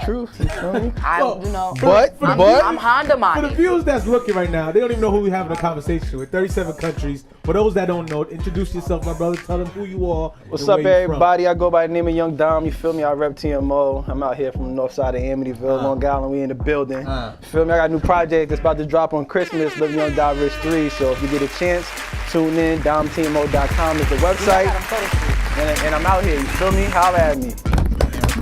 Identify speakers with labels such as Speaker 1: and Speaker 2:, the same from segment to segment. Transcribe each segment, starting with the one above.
Speaker 1: truth. You feel me?
Speaker 2: I'm Honda Money.
Speaker 3: For the viewers that's looking right now, they don't even know who we're having a conversation with. 37 countries. For those that don't know, introduce yourself, my brother. Tell them who you are.
Speaker 1: What's up, everybody? I go by the name of Young Dom. You feel me? I rep TMO. I'm out here from the north side of Amityville, Long Island. We in the building. You feel me? I got a new project that's about to drop on Christmas, Live Young Die Rich 3. So if you get a chance, tune in. DomTMO.com is the website. And I'm out here. You feel me? Holla at me.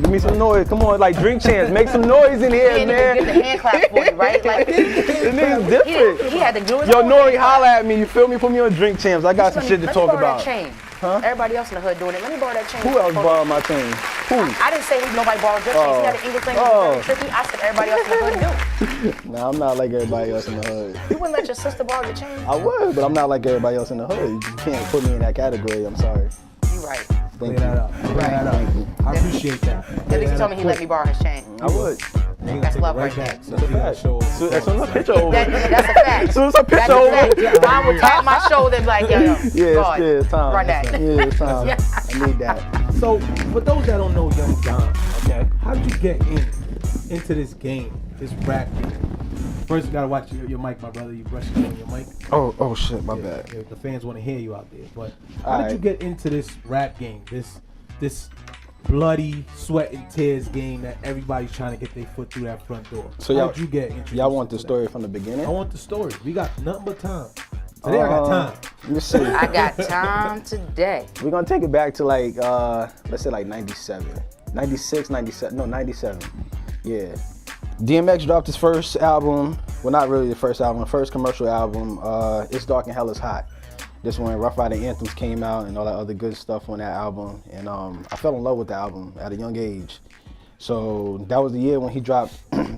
Speaker 1: Give me some noise. Come on, like Drink Champs. Make some noise in here, man.
Speaker 2: Get the hand clap for you, right? Like,
Speaker 1: this nigga's different.
Speaker 2: He had to do his
Speaker 1: Yo,
Speaker 2: own
Speaker 1: Nori,
Speaker 2: hand
Speaker 1: holla at me. You feel me? Put me on Drink Champs. I got some shit to talk about.
Speaker 2: Chain. Huh? Everybody else in the hood doing it. Let me borrow that chain.
Speaker 1: Who else borrowed my chain? Who?
Speaker 2: I didn't say nobody borrowed your chain. He had an English language tricky. I said everybody else in the hood do.
Speaker 1: Nah, I'm not like everybody else in the hood.
Speaker 2: You wouldn't let your sister borrow your chain?
Speaker 1: I would, but I'm not like everybody else in the hood. You can't put me in that category. I'm sorry.
Speaker 2: You right.
Speaker 3: Clear that up. I appreciate that.
Speaker 2: At least he told me he let me borrow his chain.
Speaker 1: I would.
Speaker 2: That's love right there.
Speaker 1: That's a fact. As soon as a picture over.
Speaker 2: That's a fact.
Speaker 1: As soon as a picture over.
Speaker 2: Don would tap my shoulder and be like, yo,
Speaker 1: it's time.
Speaker 2: Run that.
Speaker 1: Yeah, it's time. I need that.
Speaker 3: So, for those that don't know Young Dom, okay, how did you get into this game, this rap game? First, you gotta watch your mic, my brother. You brushing on your mic.
Speaker 1: Oh shit, my bad.
Speaker 3: The fans want to hear you out there. But how did you get into this rap game? This bloody sweat and tears game that everybody's trying to get their foot through that front door.
Speaker 1: So
Speaker 3: how did you get introduced?
Speaker 1: Y'all want the story from the beginning?
Speaker 3: I want the story. We got nothing but time. Today I got time.
Speaker 1: Let me see.
Speaker 2: I got time today.
Speaker 1: We're gonna take it back to like let's say like 97. 96, 97. No, 97. Yeah. DMX dropped his first album. Well, not really the first album, the first commercial album. It's Dark and Hell is Hot. This when Rough Rider Anthems came out and all that other good stuff on that album. And I fell in love with the album at a young age. So that was the year when he dropped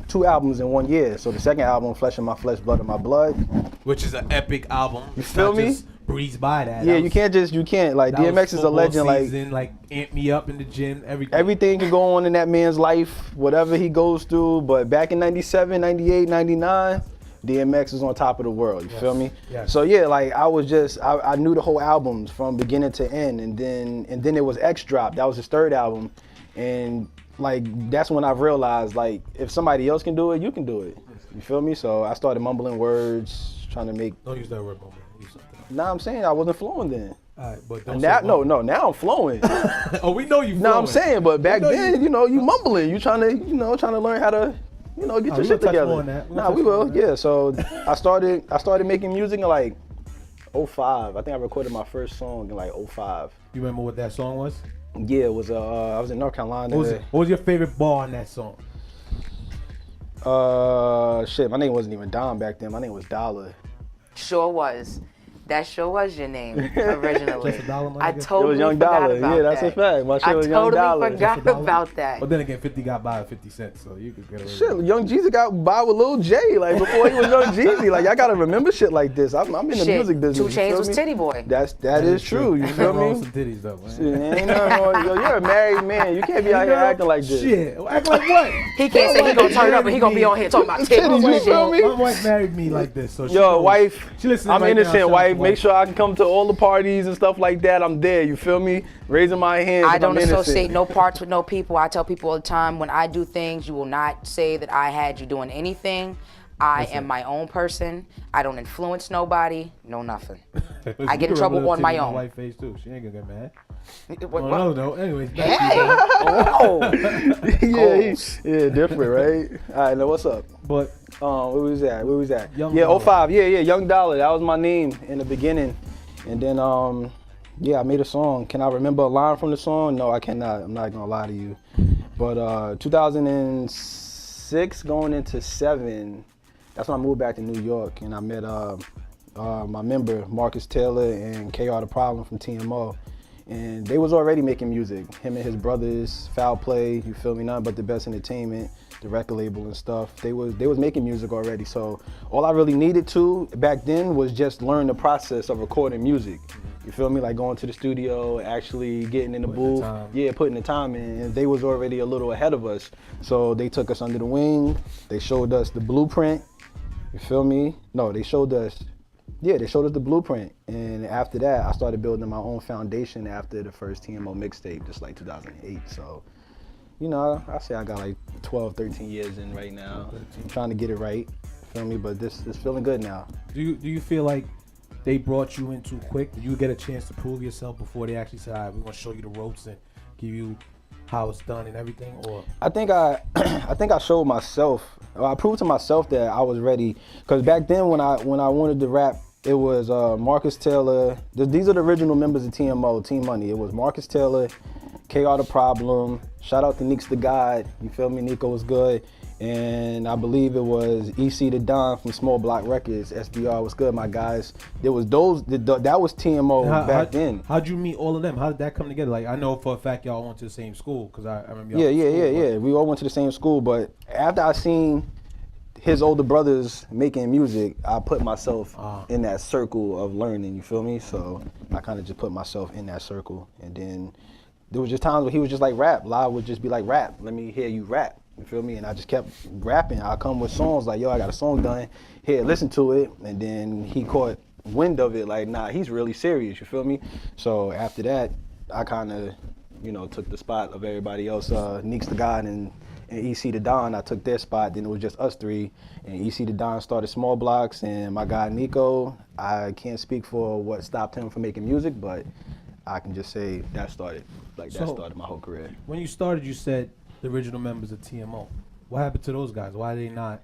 Speaker 1: 2 albums in 1 year. So the second album, Flesh of My Flesh, Blood of My Blood.
Speaker 3: Which is an epic album.
Speaker 1: You feel me?
Speaker 3: Just breeze by that.
Speaker 1: Yeah, you can't. Like, DMX is a legend.
Speaker 3: Season, like amp me up in the gym, everything.
Speaker 1: Everything can go on in that man's life, whatever he goes through. But back in 97, 98, 99, DMX was on top of the world. You feel me?
Speaker 3: Yes.
Speaker 1: So yeah, like I knew the whole albums from beginning to end, and then it was X Drop. That was his third album, and like that's when I realized like if somebody else can do it, you can do it. You feel me? So I started mumbling words, trying to make.
Speaker 3: Don't use that word mumbling.
Speaker 1: Nah, I'm saying I wasn't flowing then.
Speaker 3: All right, but don't
Speaker 1: now, now I'm flowing.
Speaker 3: Oh, we know you.
Speaker 1: No, I'm saying, but back then, you mumbling. You trying to learn how to, get your shit together. Nah, we will. Yeah. So I started making music in like 05. I think I recorded my first song in like 05.
Speaker 3: You remember what that song was?
Speaker 1: Yeah, it was. I was in North Carolina.
Speaker 3: What was your favorite bar on that song?
Speaker 1: Shit, my name wasn't even Dom back then. My name was Dollar.
Speaker 2: Sure was. That sure was your name originally.
Speaker 3: Just a dollar,
Speaker 2: I totally
Speaker 1: it was Young
Speaker 2: forgot
Speaker 1: Dollar.
Speaker 2: about
Speaker 1: Yeah, that's
Speaker 2: that.
Speaker 1: a fact. My shit was Young Dollar.
Speaker 2: I totally forgot about that.
Speaker 3: But then again, 50 got by at 50 cents, so you could get away with
Speaker 1: Shit, Young Jeezy got by with Lil J, like before he was Young Jeezy. Like, y'all gotta remember shit like this. I'm in the music business.
Speaker 2: 2 Chainz was Titty Boy.
Speaker 1: That is true. You feel me?
Speaker 3: Some titties though, man.
Speaker 1: Shit, ain't nothing wrong. Yo, you're a married man. You can't be out here acting like this.
Speaker 3: Shit, act like what?
Speaker 2: He can't say he gonna turn up and he gonna be on here talking about titties.
Speaker 1: You feel me?
Speaker 3: My wife married me like this, so
Speaker 1: yo, wife, I'm
Speaker 3: right
Speaker 1: innocent,
Speaker 3: now,
Speaker 1: wife. Make sure I can come to all the parties and stuff like that. I'm there. You feel me? Raising my hand.
Speaker 2: I don't associate no parts with no people. I tell people all the time, when I do things, you will not say that I had you doing anything. I am my own person. I don't influence nobody. No nothing. I get in trouble on my own.
Speaker 3: My wife face too. She ain't gonna get mad.
Speaker 2: What?
Speaker 3: No. Anyways.
Speaker 2: Hey. Oh.
Speaker 1: yeah, different, right? All right, now what's up?
Speaker 3: But
Speaker 1: where was that?
Speaker 3: Young
Speaker 1: yeah,
Speaker 3: Dollar.
Speaker 1: 05. Yeah, Young Dollar. That was my name in the beginning. And then, I made a song. Can I remember a line from the song? No, I cannot. I'm not gonna lie to you. But 2006 going into 7, that's when I moved back to New York, and I met my member Marcus Taylor and KR the Problem from TMO. And they was already making music. Him and his brothers, Foul Play, you feel me, Nothing But the Best Entertainment, the record label and stuff. They was making music already. So all I really needed to back then was just learn the process of recording music. You feel me? Like going to the studio, actually getting in the booth. Putting the time in. And they was already a little ahead of us. So they took us under the wing. They showed us the blueprint. You feel me? No, they showed us the blueprint. And after that, I started building my own foundation after the first TMO mixtape, just like 2008. So you know, I say I got like 12, 13 years in right now. I'm trying to get it right, feel me? But this is feeling good now.
Speaker 3: Do you feel like they brought you in too quick? Did you get a chance to prove yourself before they actually said, all right, we're going to show you the ropes and give you how it's done and everything? Or
Speaker 1: I think I showed myself. I proved to myself that I was ready. Cause back then when I wanted to rap, it was Marcus Taylor. These are the original members of TMO, Team Money. It was Marcus Taylor, KR The Problem. Shout out to Neeks the God. You feel me? Nico was good. And I believe it was EC the Don from Small Block Records. SBR was good, my guys. There was that was TMO back then.
Speaker 3: How'd you meet all of them? How did that come together? Like, I know for a fact y'all went to the same school, because I remember y'all.
Speaker 1: Yeah. We all went to the same school, but after I seen his older brothers making music, I put myself in that circle of learning, you feel me? So I kind of just put myself in that circle. And then there was just times where he was just like, rap. Live would just be like, rap, let me hear you rap. You feel me? And I just kept rapping. I come with songs like, yo, I got a song done. Here, listen to it. And then he caught wind of it like, nah, he's really serious, you feel me? So after that, I kind of, you know, took the spot of everybody else. Neeks the God and EC the Don, I took their spot. Then it was just us three. And EC the Don started Small Blocks. And my guy Nico, I can't speak for what stopped him from making music, but I can just say that started my whole career.
Speaker 3: When you started, you said the original members of TMO. What happened to those guys? Why are they not?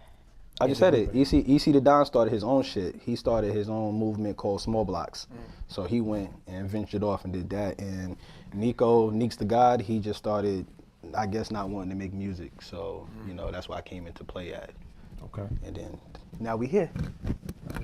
Speaker 1: I just said it. EC the Don started his own shit. He started his own movement called Small Blocks. So he went and ventured off and did that. And Neeks the God, he just started, I guess, not wanting to make music. So, you know, that's why I came into play at.
Speaker 3: Okay.
Speaker 1: And then now we here.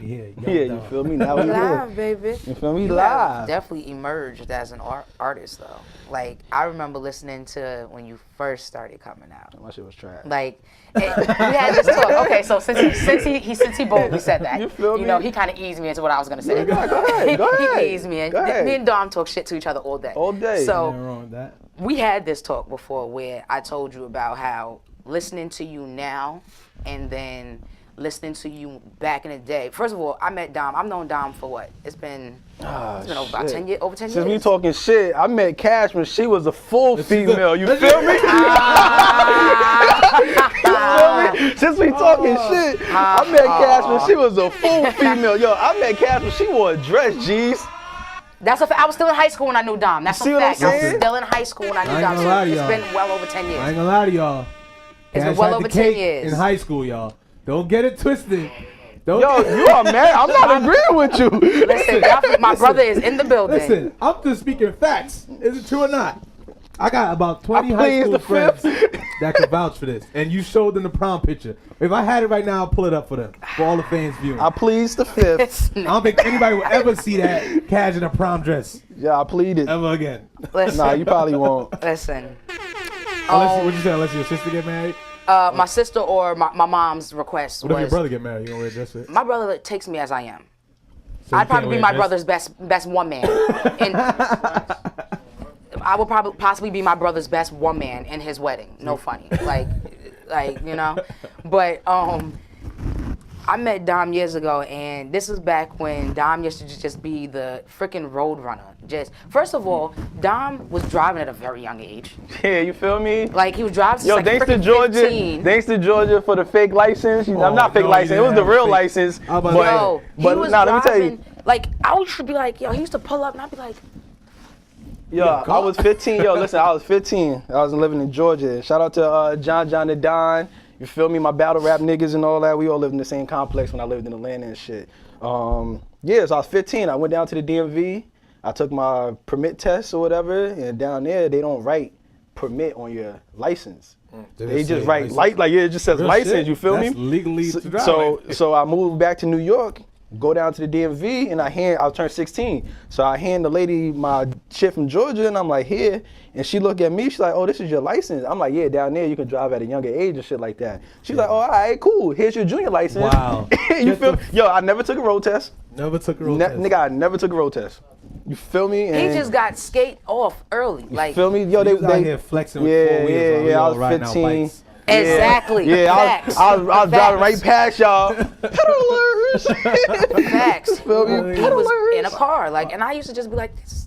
Speaker 3: You
Speaker 1: feel me? Now we
Speaker 2: live,
Speaker 1: here.
Speaker 2: baby.
Speaker 1: You feel me?
Speaker 2: You
Speaker 1: Live.
Speaker 2: have definitely emerged as an artist, though. Like, I remember listening to when you first started coming out.
Speaker 1: My shit was trash.
Speaker 2: Like, we had this talk. Okay, so since he boldly said that,
Speaker 1: You feel me?
Speaker 2: know, he kind of eased me into what I was gonna say.
Speaker 1: Go ahead.
Speaker 2: He eased me in. Me and Dom talk shit to each other all day.
Speaker 1: All day.
Speaker 2: So
Speaker 3: Nothing wrong with that.
Speaker 2: we had this talk before where I told you about how listening to you now and then listening to you back in the day. First of all, I met Dom. I've known Dom for what? It's been over about 10 years. Over 10 years.
Speaker 1: Since we talking shit, I met Cash when she was a full female. You feel me? Since we talking shit, I met Cash when she was a full female. Yo, I met Cash when she wore a dress, G's.
Speaker 2: That's a fact. I was still in high school when I knew Dom. That's
Speaker 1: See
Speaker 2: a
Speaker 1: what I'm
Speaker 2: fact. I was
Speaker 1: saying?
Speaker 2: still in high school when I knew Dom. So it's been well over 10 years.
Speaker 3: I ain't gonna lie to y'all.
Speaker 2: It's been
Speaker 3: Cash
Speaker 2: well
Speaker 3: had
Speaker 2: over
Speaker 3: the
Speaker 2: 10
Speaker 3: cake
Speaker 2: years.
Speaker 3: in high school, y'all. Don't get it twisted.
Speaker 1: Yo, you are mad. I'm not agreeing with you.
Speaker 2: Listen, my brother is in the building.
Speaker 3: Listen, I'm just speaking facts. Is it true or not? I got about 20 high school friends that could vouch for this. And you showed them the prom picture. If I had it right now, I'll pull it up for them, for all the fans viewing.
Speaker 1: I pleads the fifth.
Speaker 3: I don't think anybody will ever see that Cash in a prom dress
Speaker 1: Yeah, I pleaded.
Speaker 3: ever again.
Speaker 2: Listen,
Speaker 1: Nah, you probably won't.
Speaker 2: listen.
Speaker 3: What you say? Unless your sister get married?
Speaker 2: My sister or my mom's request
Speaker 3: What if your
Speaker 2: was
Speaker 3: brother get married? You gonna wear a dress?
Speaker 2: my brother takes me as I am.
Speaker 3: So
Speaker 2: I'd
Speaker 3: you
Speaker 2: probably
Speaker 3: can't
Speaker 2: be
Speaker 3: wear
Speaker 2: my
Speaker 3: a dress?
Speaker 2: brother's best one man. And I would probably possibly be my brother's best one man in his wedding. No funny, like you know. But I met Dom years ago, and this was back when Dom used to just be the freaking road runner. Just first of all, Dom was driving at a very young age.
Speaker 1: Yeah, you feel me?
Speaker 2: Like he was driving since
Speaker 1: Yo,
Speaker 2: like
Speaker 1: thanks to
Speaker 2: freaking
Speaker 1: Georgia.
Speaker 2: 15.
Speaker 1: Thanks to Georgia for the fake license. I'm not fake
Speaker 3: no,
Speaker 1: license.
Speaker 3: he
Speaker 1: It was
Speaker 3: didn't
Speaker 1: the
Speaker 3: have
Speaker 1: real
Speaker 3: fake-
Speaker 1: license.
Speaker 3: How about
Speaker 1: But,
Speaker 3: that?
Speaker 2: Yo,
Speaker 1: but
Speaker 2: he was
Speaker 1: nah, let me tell you.
Speaker 2: driving, like I used to be like, yo, he used to pull up and I'd be like,
Speaker 1: Yo, I was 15. Yo, listen, I was 15. I was living in Georgia. Shout out to John the Don. You feel me? My battle rap niggas and all that. We all lived in the same complex when I lived in Atlanta and shit. Yeah, so I was 15. I went down to the DMV. I took my permit test or whatever, and down there they don't write permit on your license. They just write like it just says
Speaker 3: Real
Speaker 1: license.
Speaker 3: shit.
Speaker 1: You feel
Speaker 3: That's
Speaker 1: me?
Speaker 3: legally to drive.
Speaker 1: So I moved back to New York, go down to the DMV, and I turned 16. So I hand the lady my shit from Georgia, and I'm like, here. And she look at me, she's like, oh, this is your license. I'm like, yeah, down there you can drive at a younger age and shit like that. She's like, oh, all right, cool. Here's your junior license.
Speaker 3: Wow.
Speaker 1: You feel? Yo, I never took a road test.
Speaker 3: Never took a road test.
Speaker 1: Nigga, I never took a road test. You feel me?
Speaker 2: he
Speaker 1: And
Speaker 2: just got skate off early. Like
Speaker 1: feel me? Yo,
Speaker 3: He was out
Speaker 1: they
Speaker 3: here flexing with 4 wheels while we
Speaker 1: I
Speaker 3: all
Speaker 1: was
Speaker 3: riding our
Speaker 1: 15.
Speaker 3: bikes.
Speaker 2: exactly.
Speaker 1: Yeah,
Speaker 2: Facts.
Speaker 1: I was driving
Speaker 2: Facts.
Speaker 1: right past y'all. Pedal alert.
Speaker 2: Facts.
Speaker 1: Feel me?
Speaker 2: He was in a car, like, and I used to just be like, this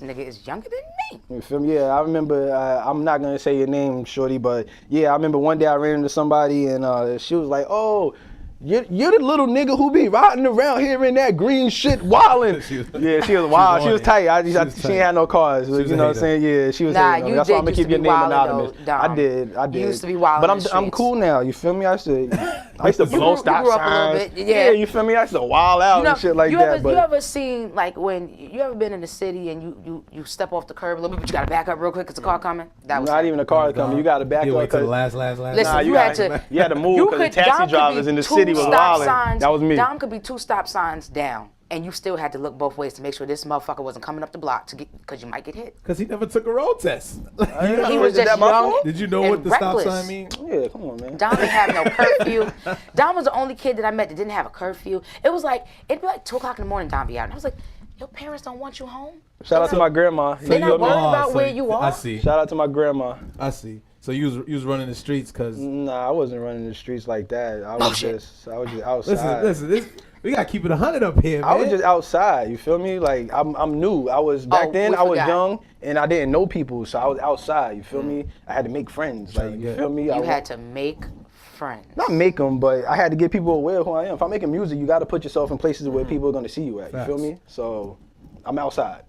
Speaker 2: nigga is younger than me.
Speaker 1: You feel me? Yeah, I remember, I'm not gonna say your name, shorty, but yeah, I remember one day I ran into somebody and she was like, oh, you're the little nigga who be riding around here in that green shit wildin'. Yeah, she was wild. She was tight. She ain't had no cars. You know what I'm saying? Yeah, she was
Speaker 2: Nah,
Speaker 1: hating. That's why I'm gonna keep your name anonymous.
Speaker 2: Though,
Speaker 1: I did.
Speaker 2: You used to be wild.
Speaker 1: But I'm cool now. You feel me? I used to blow stop
Speaker 2: grew up
Speaker 1: signs.
Speaker 2: a little bit, yeah.
Speaker 1: You feel me? I used to wild out and shit like that.
Speaker 2: You ever seen, like, when you ever been in the city and you step off the curb a little bit, but you gotta back up real quick because the car coming? That was
Speaker 1: not even a car coming. You gotta back up.
Speaker 3: Wait till the last.
Speaker 2: Listen,
Speaker 1: Nah,
Speaker 2: you had to
Speaker 1: move because the taxi drivers in the city was wilding. That was me.
Speaker 2: Dom could be 2 stop signs down, and you still had to look both ways to make sure this motherfucker wasn't coming up the block because you might get hit.
Speaker 3: Because he never took a road test.
Speaker 2: He was just young.
Speaker 3: Did you know what the
Speaker 2: reckless.
Speaker 3: stop sign means?
Speaker 1: Yeah, come on, man.
Speaker 2: Dom didn't have no curfew. Dom was the only kid that I met that didn't have a curfew. It'd be like 2 o'clock in the morning, Dom be out. And I was like, your parents don't want you home?
Speaker 1: Shout out to my grandma.
Speaker 2: They're not worried about where you are?
Speaker 3: I see.
Speaker 1: Shout out to my grandma.
Speaker 3: I see. So you was running the streets because...
Speaker 1: Nah, I wasn't running the streets like that. I was just outside.
Speaker 3: Listen, we gotta keep it 100 up here, man.
Speaker 1: I was just outside, you feel me? Like, I'm new. I was, back then, I was young, and I didn't know people, so I was outside, you feel me? I had to make friends, like, you feel me?
Speaker 2: You had to make friends.
Speaker 1: Not make them, but I had to get people aware of who I am. If I'm making music, you gotta put yourself in places where people are gonna see you at, you feel me? So, I'm outside.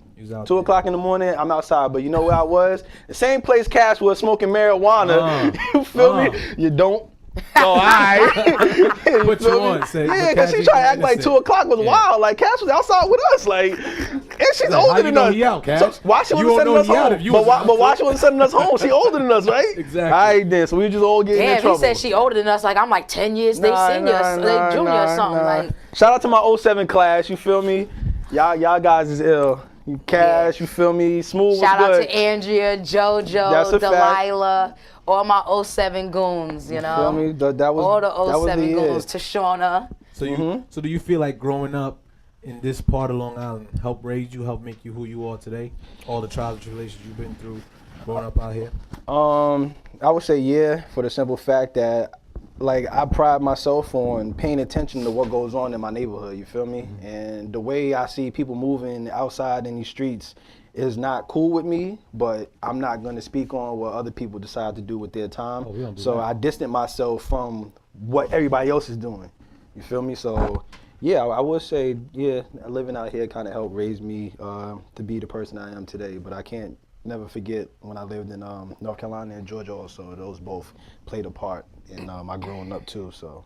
Speaker 1: 2 o'clock in the morning, I'm outside, but you know where I was? The same place Cash was smoking marijuana, you feel me? You don't. So I
Speaker 3: put you on, say,
Speaker 1: yeah, because she tried to act like 2 o'clock was wild. Like Cash was outside with us, like, and she's older than us.
Speaker 3: He out, Cash?
Speaker 1: So why she wasn't sending us home? But why she wasn't sending us home? She older than us, right?
Speaker 3: Exactly.
Speaker 1: All right, then. So we just all getting in trouble.
Speaker 2: He said she older than us. Like I'm like 10 years, they senior, they junior or something. Like
Speaker 1: shout out to my 07 class. You feel me? Y'all guys is ill. Cash, you feel me? Smooth was good.
Speaker 2: Shout out to Andrea, JoJo, Delilah, all my 07 goons, you know.
Speaker 1: Feel me? That was
Speaker 2: all the 07
Speaker 1: year.
Speaker 2: goons, Tashana.
Speaker 3: So do you feel like growing up in this part of Long Island helped raise you, helped make you who you are today? All the trials and tribulations you've been through growing up out here?
Speaker 1: I would say yeah, for the simple fact that like I pride myself on paying attention to what goes on in my neighborhood, you feel me? And the way I see people moving outside in these streets is not cool with me, but I'm not gonna speak on what other people decide to do with their time. So I distant myself from what everybody else is doing, you feel me? So yeah, I would say, yeah, living out here kind of helped raise me to be the person I am today, but I can't never forget when I lived in North Carolina and Georgia also. Those both played a part in my growing up too, so.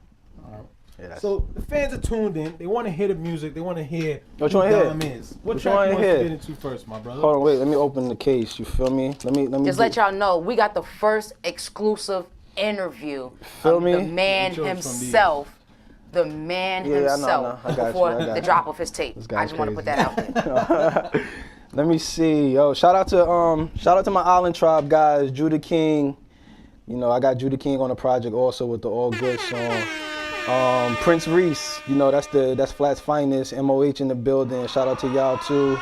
Speaker 1: Yeah,
Speaker 3: so the fans are tuned in. They want to hear the music. They want to hear
Speaker 1: what you want to
Speaker 3: hear. What track you want to get into first, my brother?
Speaker 1: Hold on, wait. Let me open the case. You feel me? Let me.
Speaker 2: Just let y'all know we got the first exclusive interview of the man himself. The man himself before the drop of his tape. I just want to put that out there.
Speaker 1: Let me see. Yo, shout out to my Island Tribe guys, Judah King. You know, I got Judah King on the project also with the All Good song. Prince Reese, you know, that's Flat's finest. MOH in the building. Shout out to y'all too.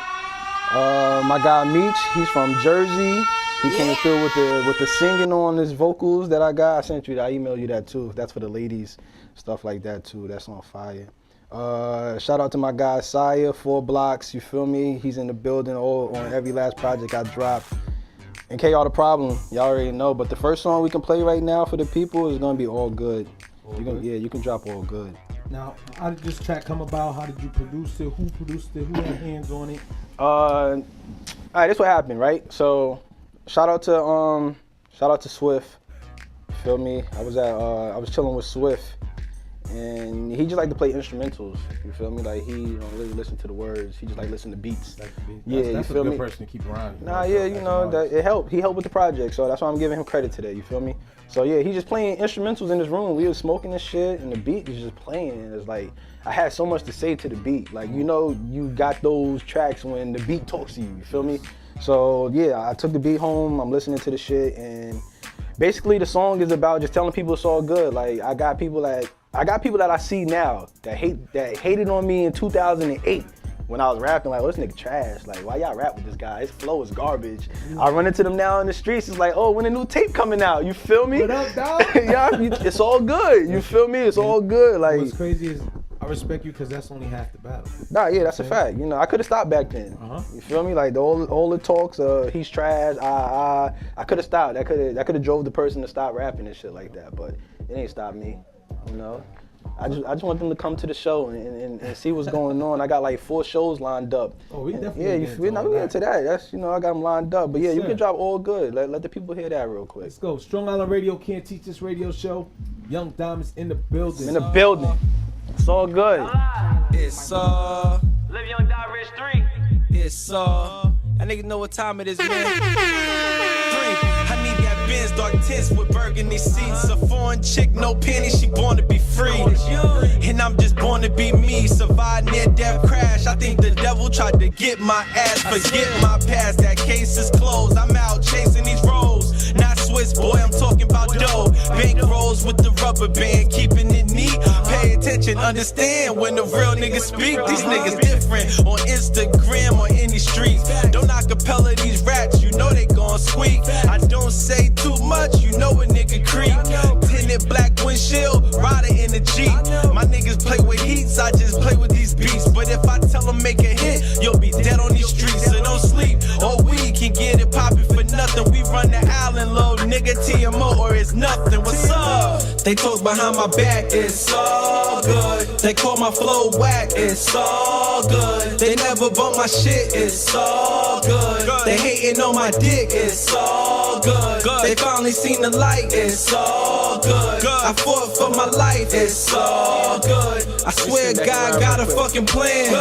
Speaker 1: My guy Meech, he's from Jersey. He came through with the singing on his vocals that I got. I emailed you that too. That's for the ladies, stuff like that too. That's on fire. Shout out to my guy Saya, 4 Blocks. You feel me? He's in the building on every last project I dropped. And KR the Problem, y'all already know. But the first song we can play right now for the people is gonna be All Good. You can drop All Good.
Speaker 3: Now, how did this track come about? How did you produce it? Who produced it? Who had hands on it?
Speaker 1: All right, this what happened, right? So, shout out to Swift. You feel me? I was chilling with Swift, and he just like to play instrumentals. You feel me? Like he don't really listen to the words. He just like listen to beats.
Speaker 3: That's a good person to keep around.
Speaker 1: Nah, yeah, you know that it helped. He helped with the project, so that's why I'm giving him credit today. You feel me? So yeah, he's just playing instrumentals in his room. We was smoking this shit, and the beat was just playing. And it's like I had so much to say to the beat. Like you know, you got those tracks when the beat talks to you. You feel me? So yeah, I took the beat home. I'm listening to the shit, and basically the song is about just telling people it's all good. Like I got people that I see now that hated on me in 2008 when I was rapping. Like, oh, this nigga trash. Like, why y'all rap with this guy? His flow is garbage. I run into them now in the streets. It's like, oh, when a new tape coming out? You feel me?
Speaker 3: What up, dog?
Speaker 1: Yeah, it's all good. You feel me? It's all good. Like,
Speaker 3: what's crazy is I respect you because that's only half the battle.
Speaker 1: Nah, yeah, that's a fact. You know, I could have stopped back then. You feel me? Like all the talks, he's trash. I could have stopped. That could have drove the person to stop rapping and shit like that. But it ain't stopped me. You know, I just want them to come to the show and see what's going on. I got like 4 shows lined up.
Speaker 3: Oh, we definitely
Speaker 1: we get into that. That's I got them lined up. But yeah, you can drop all good. Let the people hear that real quick.
Speaker 3: Let's go. Strong Island Radio, Can't Teach This radio show. Young Diamonds in the building.
Speaker 1: In the building. It's all good.
Speaker 4: It's Live Young Die Rich 3. It's y'all niggas know what time it is, man. 3. I need that Benz, dark tints with burgundy seats. A foreign chick, no panties, she born to be free. And I'm just born to be me. Survive near death crash. I think the devil tried to get my ass. Forget my past, that case is closed. I'm out chasing these roads. Not Swiss, boy, I'm talking about dough. Bank rolls with the rubber band, keeping it neat. Pay attention, understand when the real niggas speak. These niggas different on Instagram or any streets. Don't acapella these rats, you know they gon' squeak. I don't say too much, you know a nigga creep. Tinted black windshield, rider in the Jeep. My niggas play with heats, I just play with these beats. But if I tell them make a hit, you'll be dead on these streets. So don't sleep, or we can get it poppin' for nothing. We run the island low, nigga TMO, or it's nothing. What's up? They talk behind my back, it's all good. They call my flow whack, it's all good. They never bump my shit, it's all good. They hating on my dick, it's all good. They finally seen the light, it's all good. I fought for my life, it's all good. I swear God got a fucking plan.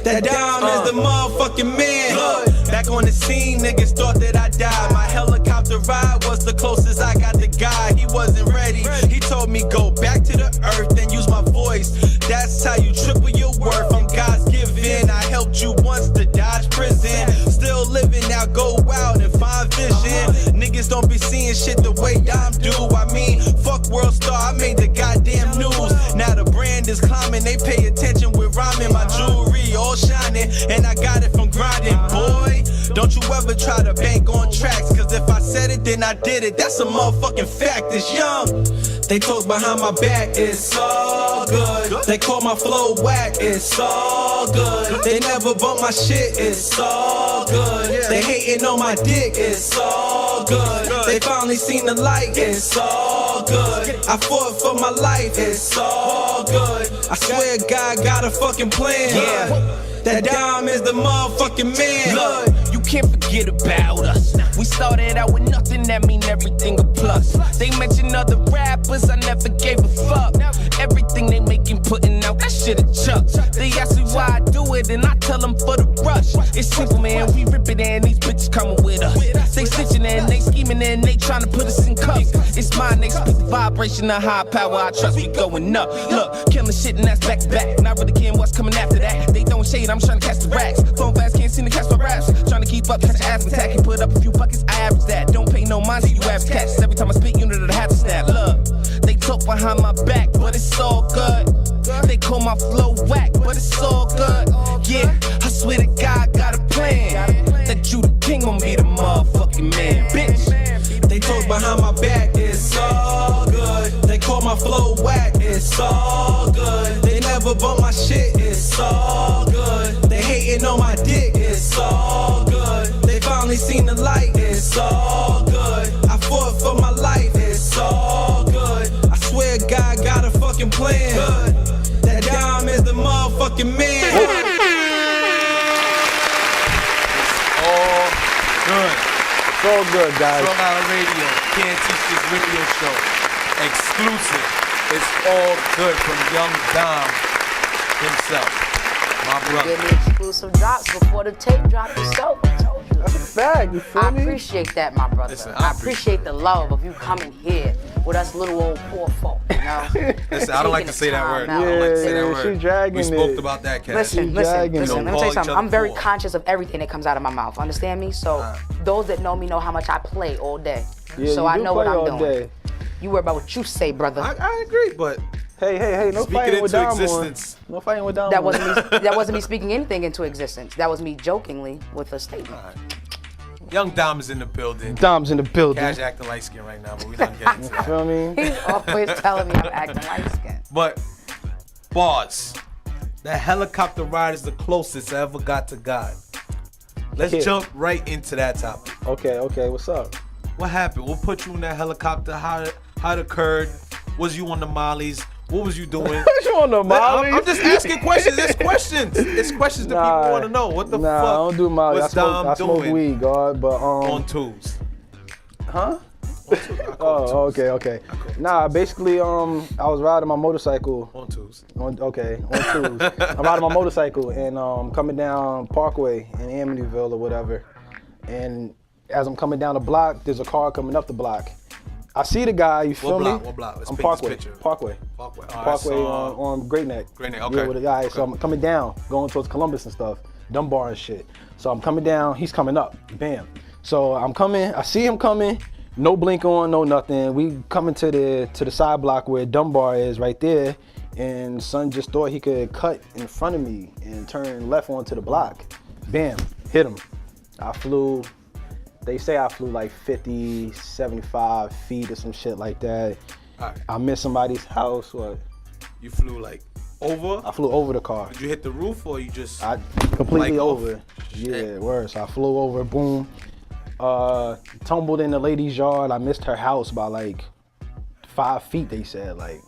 Speaker 4: That Dom is the motherfucking man. Back on the scene, niggas thought that I died. My helicopter ride was the closest I got to God. He wasn't ready. He told me go back to the earth and use my voice. That's how you triple your worth. I'm God's given. I helped you once to dodge prison. Still living now, go out and find vision. Niggas don't be seeing shit the way Dom do. I mean, fuck World Star, I made the goddamn news. Now the brand is climbing, they pay attention with rhyming. My jewelry all shining, and I got it from grinding, boy. Don't you ever try to bank on tracks, cause if I said it, then I did it. That's a motherfucking fact, it's young. They talk behind my back, it's all good. They call my flow whack, it's all good. They never bump my shit, it's all good. They hating on my dick, it's all good. They finally seen the light, it's all good. I fought for my life, it's all good. I swear God got a fucking plan. That Dom is the motherfucking man. Look, you can't forget about us. We started out with nothing, that mean everything a plus. They mention other rappers, I never gave a fuck. Everything they making, putting out, that shit a chuck. They ask me why I do it, and I tell them for the rush. It's simple, man, we rip it and these bitches coming with us. They stitching and they scheming and they trying to put us in cuffs. It's mine, they speak the vibration of high power, I trust we going up. Look, killing shit and that's back to back. Not really caring what's coming after that. They throwing shade, I'm trying to catch the racks. Phone fast, can't seem to catch my raps. Trying to keep up, catch ass and tack. Put up a few buckets, I average that. Don't pay no mind to you average catches. Every time I spit, you know that I have to snap. Look, they talk behind my back, but it's all good. They call my flow whack, but it's all good. Yeah, I swear to God, got a plan. That you the king, gon' be the motherfucking man, bitch. They talk behind my back, it's all good. They call my flow whack, it's all good. They never bump my shit, it's all good. They hating on my dick, it's all good. They finally seen the light, it's all good. I fought for my life, it's all good. I swear God got a fucking plan. That Dom is the motherfucking man.
Speaker 1: It's all good, guys.
Speaker 5: Strong Island Radio, Can't Teach This radio show. Exclusive. It's all good from Young Dom himself. My brother.
Speaker 2: Give me exclusive drops before the tape drop itself. I told you.
Speaker 1: That's a fact, you feel me?
Speaker 2: I appreciate that, my brother.
Speaker 5: Listen,
Speaker 2: I appreciate the love of you coming here with us little old poor folk, you know?
Speaker 5: Listen, I don't like to say that word.
Speaker 2: Out.
Speaker 5: I don't like to say that word.
Speaker 1: She's dragging
Speaker 5: we spoke about that, Cass.
Speaker 2: Listen,
Speaker 1: She's
Speaker 2: let
Speaker 1: dragging
Speaker 2: me
Speaker 1: it.
Speaker 2: tell you
Speaker 5: Call
Speaker 2: something.
Speaker 5: each
Speaker 2: I'm
Speaker 5: other
Speaker 2: very
Speaker 5: poor.
Speaker 2: conscious of everything that comes out of my mouth. Understand me? So those that know me know how much I play all day.
Speaker 1: Yeah,
Speaker 2: so
Speaker 1: you
Speaker 2: I
Speaker 1: do
Speaker 2: know what
Speaker 1: play
Speaker 2: I'm
Speaker 1: all
Speaker 2: doing.
Speaker 1: day.
Speaker 2: You worry about what you say, brother.
Speaker 5: I agree, but
Speaker 1: Hey, no
Speaker 5: speaking
Speaker 1: fighting with
Speaker 5: into
Speaker 1: Dom
Speaker 5: existence.
Speaker 1: on. No fighting with Dom
Speaker 2: that
Speaker 1: on.
Speaker 2: wasn't me speaking anything into existence. That was me jokingly with a statement.
Speaker 5: Young Dom is in the building.
Speaker 1: Dom's in the building.
Speaker 5: Cash acting light skin right now, but we're not getting into that.
Speaker 1: Feel me?
Speaker 2: He's always telling me I'm acting light skinned.
Speaker 5: But Bars. That helicopter ride is the closest I ever got to God. Let's
Speaker 1: Yeah.
Speaker 5: jump right into that topic.
Speaker 1: Okay, what's up?
Speaker 5: What happened? What put you in that helicopter? How it occurred? Was you on the mollies? What was you doing?
Speaker 1: You on the Molly?
Speaker 5: I'm just asking questions. It's questions. It's questions that people want to know. What the fuck?
Speaker 1: Nah, I don't do Molly.
Speaker 5: Was
Speaker 1: I smoke
Speaker 5: doing
Speaker 1: weed, God, but
Speaker 5: on twos?
Speaker 1: Huh?
Speaker 5: On twos. I call it
Speaker 1: Oh,
Speaker 5: twos.
Speaker 1: okay. Nah, basically, I was riding my motorcycle.
Speaker 5: On twos.
Speaker 1: On twos. I'm riding my motorcycle and coming down Parkway in Amityville or whatever. And as I'm coming down the block, there's a car coming up the block. I see the guy, you feel me?
Speaker 5: What block? Let's
Speaker 1: I'm
Speaker 5: paint this
Speaker 1: Parkway.
Speaker 5: picture.
Speaker 1: Parkway.
Speaker 5: Parkway.
Speaker 1: Parkway on Great Neck.
Speaker 5: Great Neck,
Speaker 1: Yeah,
Speaker 5: okay.
Speaker 1: with the guy. So
Speaker 5: Okay.
Speaker 1: I'm coming down, going towards Columbus and stuff, Dunbar and shit. So I'm coming down, he's coming up, bam. So I'm coming, I see him coming, no blink on, no nothing. We coming to the side block where Dunbar is right there, and son just thought he could cut in front of me and turn left onto the block. Bam, hit him. They say I flew like 50, 75 feet or some shit like that.
Speaker 5: All right.
Speaker 1: I missed somebody's house. What?
Speaker 5: You flew like over?
Speaker 1: I flew over the car.
Speaker 5: Did you hit the roof or you just?
Speaker 1: I completely
Speaker 5: Like off?
Speaker 1: over. Yeah, worse. I flew over, boom. Tumbled in the lady's yard. I missed her house by like 5 feet, they said. Like,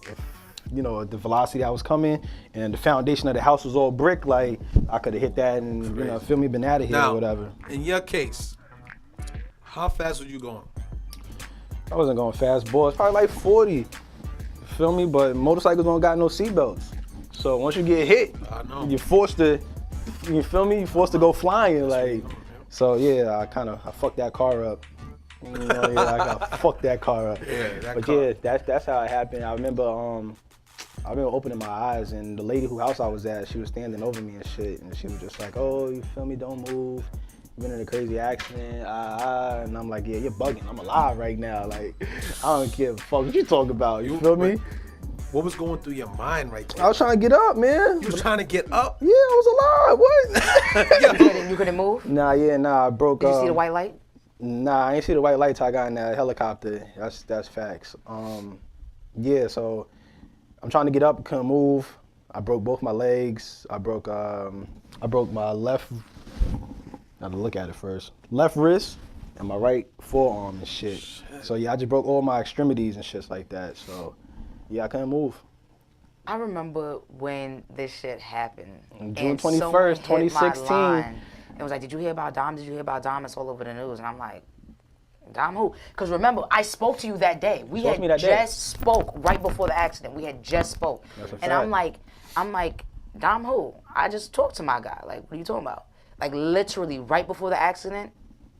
Speaker 1: the velocity I was coming and the foundation of the house was all brick, like I could have hit that and, feel me, been out of here
Speaker 5: Now,
Speaker 1: or whatever.
Speaker 5: in your case, how fast were you going?
Speaker 1: I wasn't going fast, boy. It's probably like 40. You feel me? But motorcycles don't got no seatbelts. So once you get hit,
Speaker 5: I know.
Speaker 1: you're forced to, you feel me? You're forced to go flying, like. So yeah, I fucked that car up. I fucked that car up.
Speaker 5: Yeah, that
Speaker 1: but
Speaker 5: car.
Speaker 1: yeah, that's how it happened. I remember opening my eyes and the lady whose house I was at, she was standing over me and shit, and she was just like, "Oh, you feel me? Don't move. You've been in a crazy accident." And I'm like, "Yeah, you're bugging. I'm alive right now. Like, I don't give a fuck what you talk about. You feel me?"
Speaker 5: What was going through your mind right there?
Speaker 1: I was trying to get up, man.
Speaker 5: You was trying to get up?
Speaker 1: Yeah, I was alive. What?
Speaker 2: You couldn't move?
Speaker 1: Nah, I broke.
Speaker 2: Did you see the white light?
Speaker 1: Nah, I ain't see the white light till I got in that helicopter. That's facts. Yeah, so I'm trying to get up, couldn't move. I broke both my legs. I broke my left. Gotta look at it first. Left wrist and my right forearm and shit. So yeah, I just broke all my extremities and shit like that. So yeah, I couldn't move.
Speaker 2: I remember when this shit happened.
Speaker 1: June
Speaker 2: and
Speaker 1: 21st,
Speaker 2: someone hit my
Speaker 1: 2016.
Speaker 2: line. It was like, "Did you hear about Dom? Did you hear about Dom? It's all over the news." And I'm like, "Dom who?" Because remember, I spoke to you that day. We
Speaker 1: Spoke to me
Speaker 2: had
Speaker 1: that day.
Speaker 2: just spoke right before the accident. We had just spoke.
Speaker 1: That's a
Speaker 2: and I'm
Speaker 1: fact.
Speaker 2: like, "Dom who?" I just talked to my guy. Like, what are you talking about? Like, literally right before the accident,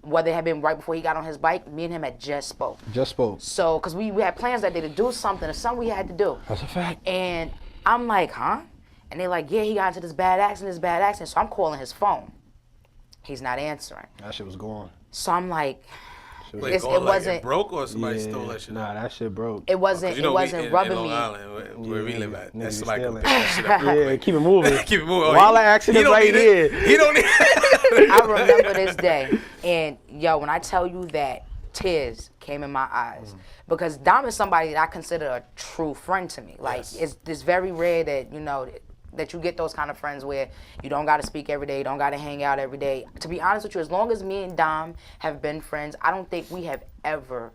Speaker 2: whether it had been right before he got on his bike, me and him had just spoke.
Speaker 1: Just spoke.
Speaker 2: So, because we had plans that day to do something, or something we had to do.
Speaker 1: That's a fact.
Speaker 2: And I'm like, "Huh?" And they're like, "Yeah, he got into this bad accident. So I'm calling his phone. He's not answering.
Speaker 1: That shit was gone.
Speaker 2: So I'm like,
Speaker 5: Wait,
Speaker 2: It
Speaker 5: going like
Speaker 2: wasn't-
Speaker 5: it broke or somebody stole that shit?
Speaker 1: Nah, that shit broke.
Speaker 2: it wasn't,
Speaker 5: You know,
Speaker 2: it wasn't
Speaker 5: in
Speaker 2: rubbing
Speaker 5: Long
Speaker 2: me.
Speaker 5: Island, where we live at.
Speaker 1: Niggas
Speaker 5: That's somebody
Speaker 1: stealing.
Speaker 5: can pick that shit up.
Speaker 1: Yeah, keep it moving.
Speaker 5: Keep it moving.
Speaker 1: While the accident
Speaker 5: don't
Speaker 1: right
Speaker 5: need it.
Speaker 1: here.
Speaker 5: He don't need it.
Speaker 2: I remember this day. And yo, when I tell you that tears came in my eyes, because Dom is somebody that I consider a true friend to me. Like, it's very rare that, that you get those kind of friends where you don't got to speak every day, you don't got to hang out every day. To be honest with you, as long as me and Dom have been friends, I don't think we have ever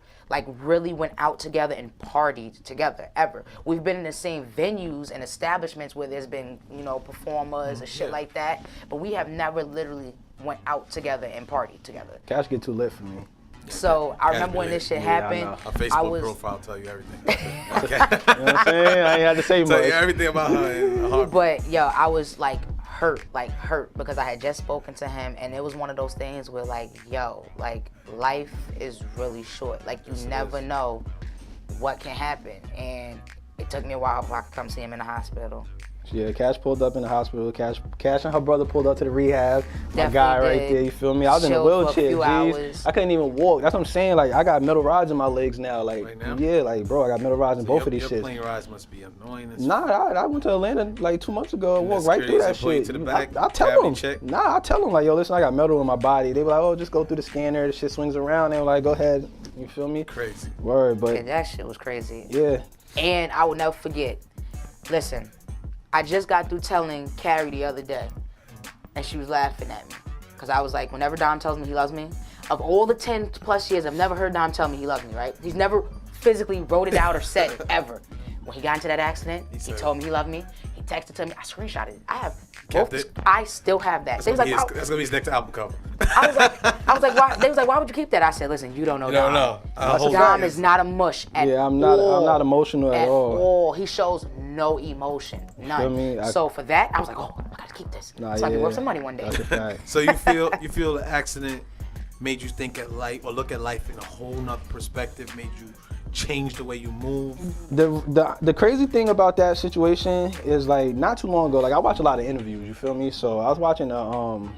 Speaker 2: really went out together and partied together, ever. We've been in the same venues and establishments where there's been, performers and shit like that, but we have never literally went out together and partied together.
Speaker 1: Cash get too lit for me.
Speaker 2: So I remember when this shit
Speaker 1: Yeah, I
Speaker 2: happened,
Speaker 1: know.
Speaker 5: Her Facebook profile tell you everything. Okay.
Speaker 1: You know what I'm saying? I ain't had to say
Speaker 5: Tell you
Speaker 1: much.
Speaker 5: everything about her in a heartbeat.
Speaker 2: but yo, I was hurt because I had just spoken to him, and it was one of those things where life is really short. You never know what can happen, and it took me a while before I could come see him in the hospital.
Speaker 1: Yeah, Cash pulled up in the hospital. Cash and her brother pulled up to the rehab. My
Speaker 2: Definitely
Speaker 1: guy right
Speaker 2: did.
Speaker 1: there, you feel me? I was in a
Speaker 2: Chilled for a
Speaker 1: wheelchair,
Speaker 2: few
Speaker 1: jeez.
Speaker 2: hours.
Speaker 1: I couldn't even walk. That's what I'm saying. I got metal rods in my legs now.
Speaker 5: Right now?
Speaker 1: Yeah, bro, I got metal rods in both of these
Speaker 5: Your
Speaker 1: shits.
Speaker 5: plane rides must be annoying as
Speaker 1: Nah, I went to Atlanta 2 months ago and walked
Speaker 5: That's
Speaker 1: right through that
Speaker 5: crazy. Pull you
Speaker 1: shit.
Speaker 5: to the back,
Speaker 1: I tell
Speaker 5: cavity
Speaker 1: them.
Speaker 5: check?
Speaker 1: Nah, I tell them yo, listen, I got metal in my body. They were like, oh, just go through the scanner. The shit swings around. They were like, go ahead. You feel me?
Speaker 5: crazy.
Speaker 1: Word,
Speaker 2: Yeah,
Speaker 1: but
Speaker 2: that shit was crazy.
Speaker 1: yeah.
Speaker 2: And I will never forget. Listen, I just got through telling Carrie the other day, and she was laughing at me. Because I was like, whenever Dom tells me he loves me, of all the 10 plus years, I've never heard Dom tell me he loves me, right? He's never physically wrote it out or said it, ever. When he got into that accident, he told me he loved me. He texted to me. I screenshotted it. I have
Speaker 5: Kept
Speaker 2: both.
Speaker 5: it?
Speaker 2: I still have that. They was like,
Speaker 5: That's gonna be his next album cover.
Speaker 2: I was like, why? They was like, why would you keep that? I said, listen, you don't know
Speaker 5: You
Speaker 2: Dom.
Speaker 5: don't know.
Speaker 2: Dom is not a mush at all.
Speaker 1: I'm not emotional at all.
Speaker 2: He shows no emotion, none.
Speaker 1: feel me?
Speaker 2: So for that, I was like, oh, I gotta keep this.
Speaker 1: Nah,
Speaker 2: so I can
Speaker 1: yeah.
Speaker 2: work some money one day.
Speaker 1: That's a fact.
Speaker 5: So you feel the accident made you think at life or look at life in a whole nother perspective, made you change the way you move?
Speaker 1: The crazy thing about that situation is, like, not too long ago, like, I watch a lot of interviews, you feel me? So I was watching an